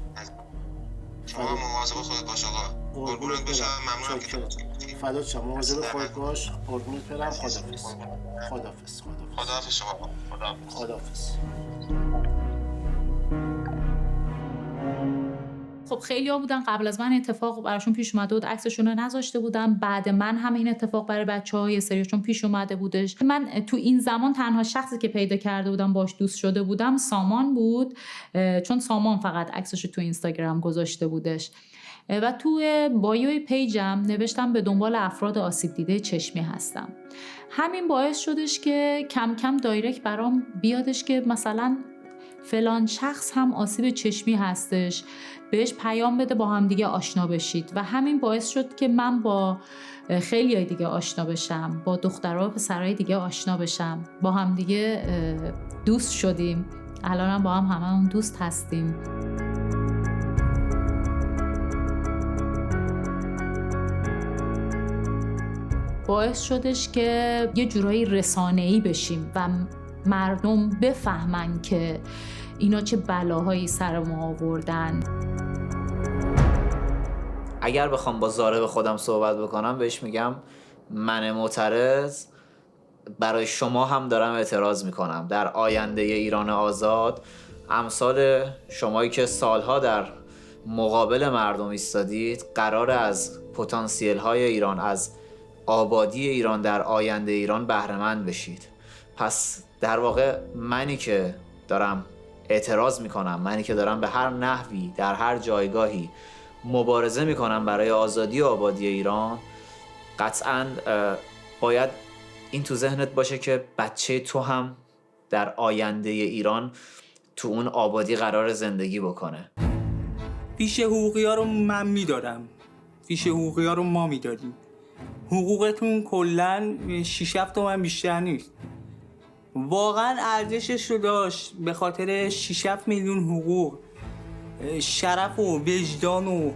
شما مواظب خودت باش آقا. قربونت بشم، ممنونم که فدات شم. مواظب خودت باش. قربونت برم. خداحافظ. خداحافظ شما. خداحافظ. خب خیلی ها بودن قبل از من اتفاق براشون پیش اومده بود، عکسشون رو نذاشته بودم، بعد من هم این اتفاق برای بچه‌ها یه سریشون پیش اومده بودش. من تو این زمان تنها شخصی که پیدا کرده بودم باش دوست شده بودم سامان بود، چون سامان فقط عکسش رو تو اینستاگرام گذاشته بودش و تو بایوی پیجم نوشتم به دنبال افراد آسیب دیده چشمی هستم. همین باعث شدش که کم کم دایرکت برام بیادش که مثلا فلان شخص هم آسیب چشمی هستش، بهش پیام بده با هم دیگه آشنا بشید و همین باعث شد که من با خیلی های دیگه آشنا بشم، با دخترها و پسرهای دیگه آشنا بشم، با هم دیگه دوست شدیم، الان هم با هم هممون دوست هستیم. باعث شدش که یه جورایی رسانه‌ای بشیم و مردم بفهمن که اینا چه بلاهایی سر ما آوردن. اگر بخوام با زارب خودم صحبت بکنم بهش میگم من معترض برای شما هم دارم اعتراض میکنم. در آینده ایران آزاد امثال شمایی که سالها در مقابل مردم ایستادید، قرار از پتانسیل های ایران، از آبادی ایران در آینده ایران بهره‌مند بشید. پس در واقع منی که دارم اعتراض میکنم، منی که دارم به هر نحوی در هر جایگاهی مبارزه میکنم برای آزادی و آبادی ایران، قطعاً باید این تو ذهنت باشه که بچه تو هم در آینده ایران تو اون آبادی قرار زندگی بکنه. فیش حقوقی ها رو من میدارم، فیش حقوقی ها رو ما میداریم. حقوقتون کلن 6-7 تومن بیشتر نیست. واقعا ارزشش رو داشت به خاطر 6-7 میلیون حقوق شرف و وجدان و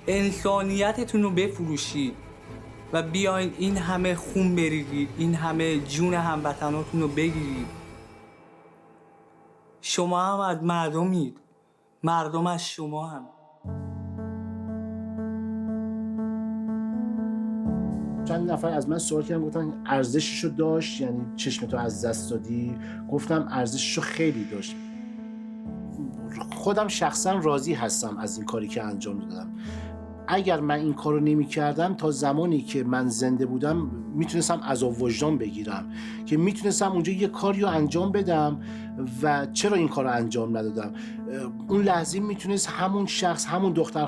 انسانیتتون رو بفروشید و بیاین این همه خون بریزید، این همه جون هموطناتون رو بگیرید. شما هم از مردمید، مردم از شما هم. چند نفر از من سوال کردن، گفتن ارزششو داشت، یعنی چشمتو از دست دادی؟ گفتم ارزششو خیلی داشت. خودم شخصا راضی هستم از این کاری که انجام دادم. اگر من این کارو نمی کردم، تا زمانی که من زنده بودم میتونستم عذاب وجدان بگیرم که میتونستم اونجا یه کاری رو انجام بدم و چرا این کارو انجام ندادم. اون لحظه میتونست همون شخص، همون دختر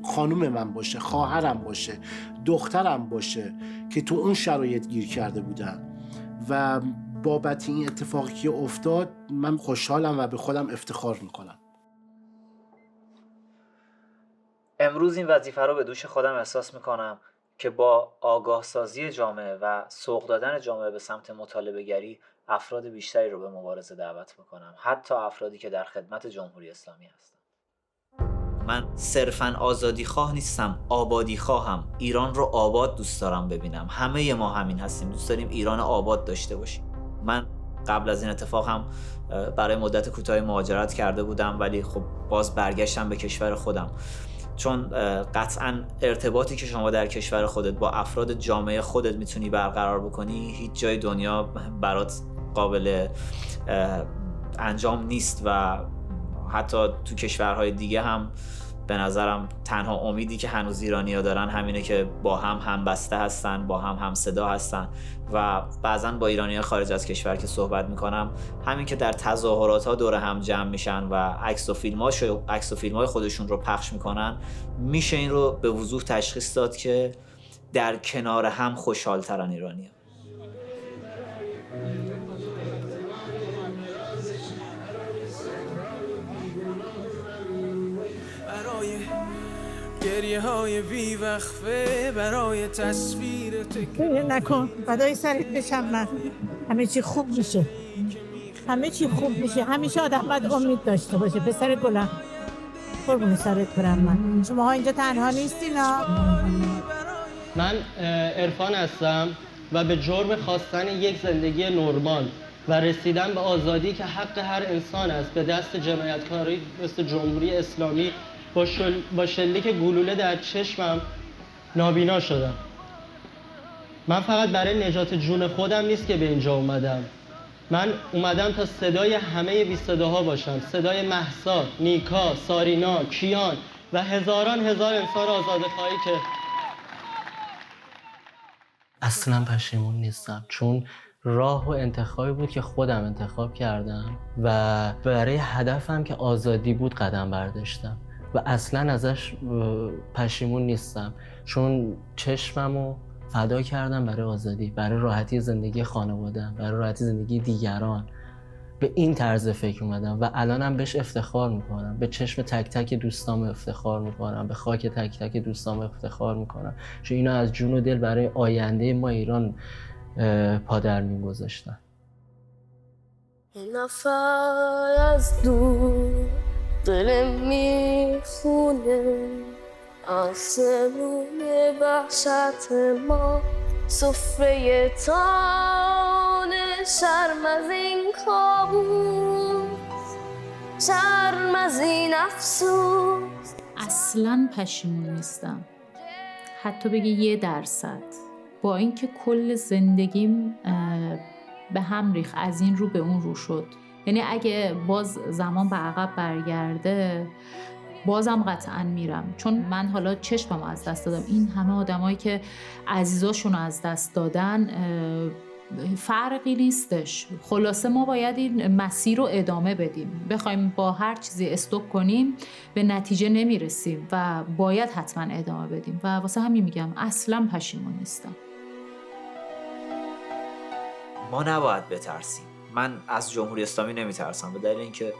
خانوم من باشه، خواهرم باشه، دخترم باشه که تو اون شرایط گیر کرده بودن. و بابت این اتفاقی که افتاد من خوشحالم و به خودم افتخار میکنم. امروز این وظیفه رو به دوش خودم احساس میکنم که با آگاه سازی جامعه و سوق دادن جامعه به سمت مطالبه گری افراد بیشتری رو به مبارزه دعوت میکنم، حتی افرادی که در خدمت جمهوری اسلامی هستن. من صرفاً آزادی خواه نیستم، آبادی خواهم. ایران رو آباد دوست دارم ببینم. همه ما همین هستیم، دوست داریم ایران آباد داشته باشیم. من قبل از این اتفاق هم برای مدت کوتاهی مهاجرت کرده بودم، ولی خب باز برگشتم به کشور خودم، چون قطعاً ارتباطی که شما در کشور خودت با افراد جامعه خودت میتونی برقرار بکنی هیچ جای دنیا برات قابل انجام نیست. و حتی تو کشورهای دیگه هم به نظرم تنها امیدی که هنوز ایرانی‌ها دارن همینه که با هم همبسته هستن، با هم صدا هستن. و بعضاً با ایرانی‌ها خارج از کشور که صحبت میکنم، همین که در تظاهرات‌ها دور هم جمع میشن و عکس و فیلم‌های خودشون رو پخش میکنن، میشه این رو به وضوح تشخیص داد که در کنار هم خوشحال‌ترن ایرانی‌ها. گریه های بی وقفه برای تصویر گریه نکن، فدای سرت بشم من. همه چی خوب میشه، همه چی خوب میشه. همیشه آدم باید امید داشته باشه. پسر گلم، قربون سرت برم من. شما ها اینجا تنها نیستین ها. من عرفان هستم و به جرم خواستن یک زندگی نرمال و رسیدن به آزادی که حق هر انسان است به دست جنایتکاری مثل جمهوری اسلامی با شلیک گلوله در چشمم نابینا شدم. من فقط برای نجات جون خودم نیست که به اینجا اومدم. من اومدم تا صدای همه بی صداها باشم، صدای مهسا، نیکا، سارینا، کیان و هزاران هزار انسان آزادخواهی که اصلا پشیمون نیستم، چون راه و انتخابی بود که خودم انتخاب کردم و برای هدفم که آزادی بود قدم برداشتم و اصلا ازش پشیمون نیستم، چون چشممو فدا کردم برای آزادی، برای راحتی زندگی خانواده‌ام، برای راحتی زندگی دیگران. به این طرز فکر اومدم و الانم بهش افتخار میکنم. به چشم تک تک دوستام افتخار میکنم، به خاک تک تک دوستام افتخار میکنم، چون اینا از جون و دل برای آینده ما ایران پادرمین گذاشتن. نفر از دور دلم میخونه، آسمون وحشت ما، سفره تان شرم از این کابوس، شرم از این افسوس. اصلاً پشیمون نیستم، حتی بگی 1%. با اینکه کل زندگیم به هم ریخت، از این رو به اون رو شد. یعنی اگه باز زمان به عقب برگرده بازم قطعا میرم، چون من حالا چشمم از دست دادم. این همه آدمایی که عزیزاشون از دست دادن فرقی نیستش. خلاصه ما باید این مسیر رو ادامه بدیم. بخوایم با هر چیزی استوب کنیم به نتیجه نمیرسیم و باید حتما ادامه بدیم و واسه همین میگم اصلا پشیمون نیستم. ما نباید بترسیم. من از جمهوری اسلامی نمیترسم به دلیل اینکه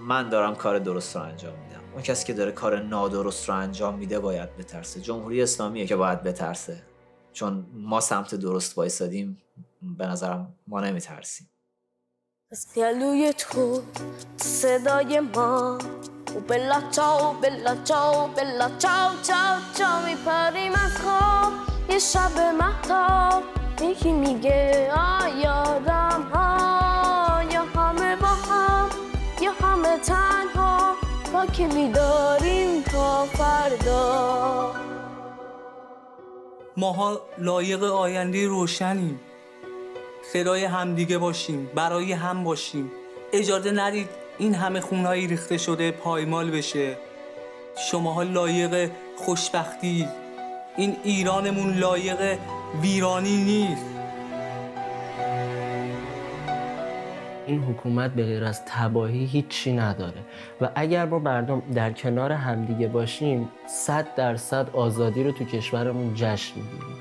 من دارم کار درست رو انجام میدم. اون کسی که داره کار نادرست رو انجام میده باید بترسه. جمهوری اسلامیه که باید بترسه، چون ما سمت درست وایسادیم. به نظرم ما نمیترسیم. از گلوی تو صدای ما و بلا چاو بلا چاو بلا چاو چاو چاو میپریم از خواب یه شب مهتاب. یکی میگه یادم ها، یا همه با هم یا همه تنها، با که بیداریم تا فردا. ماها لایق آینده روشنیم. صدای همدیگه باشیم، برای هم باشیم. اجازه ندید این همه خونهایی ریخته شده پایمال بشه. شماها لایق خوشبختی. این ایرانمون لایق ویرانی نیست. این حکومت به غیر از تباهی هیچی نداره و اگر ما مردم در کنار همدیگه باشیم 100% آزادی رو تو کشورمون جشن میگیریم.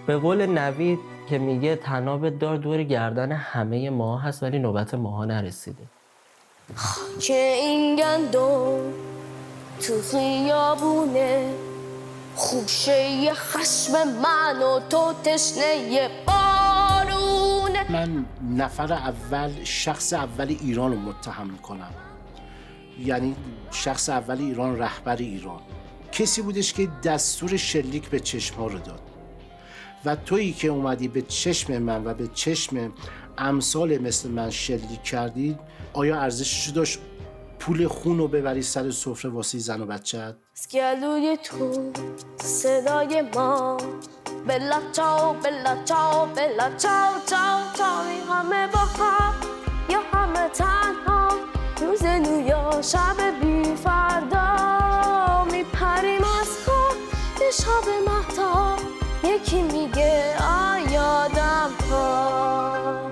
به قول نوید که میگه طناب دار دور گردن همه ما هست ولی نوبت ماها نرسیده. که این گندم تو خیابونه، خوشه خشم من و تو تشنه بارونه. من نفر اول، شخص اول ایران رو متهم میکنم. یعنی شخص اول ایران، رهبر ایران، کسی بودش که دستور شلیک به چشم‌ها رو داد و تویی که اومدی به چشم من و به چشم امثال مثل من شلیک کردید، آیا ارزشش داشت پول خون رو ببری سر سفره واسه زن و بچه‌ت؟ از گلوی تو صدای ما بلا چاو بلا چاو بلا چاو چاو چاو، همه با هم یا همه تنها، روز نو یا شب بی فردا، میپریم از خواب یه شب مهتاب. یکی میگه یادم ها.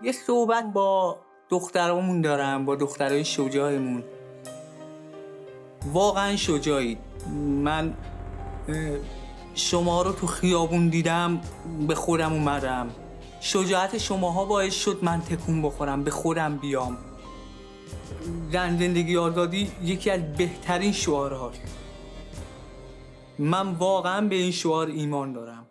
یه صحبت با دخترامون دارم، با دخترای شجاعمون. واقعا شجاعید. من شما رو تو خیابون دیدم، به خودم اومدم. شجاعت شماها باعث شد من تکون بخورم، به خودم بیام. زندگی آزادی یکی از بهترین شعارهاست. من واقعا به این شعار ایمان دارم.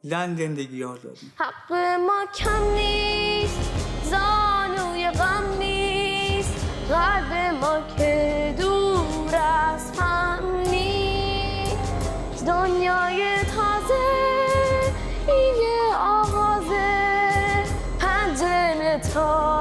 زندگی آزادی. حق ما کم نیست، زانوی غم نیست، قلب ما که دور از هم نیست. دنیای تازه این آغازه، پنجره تا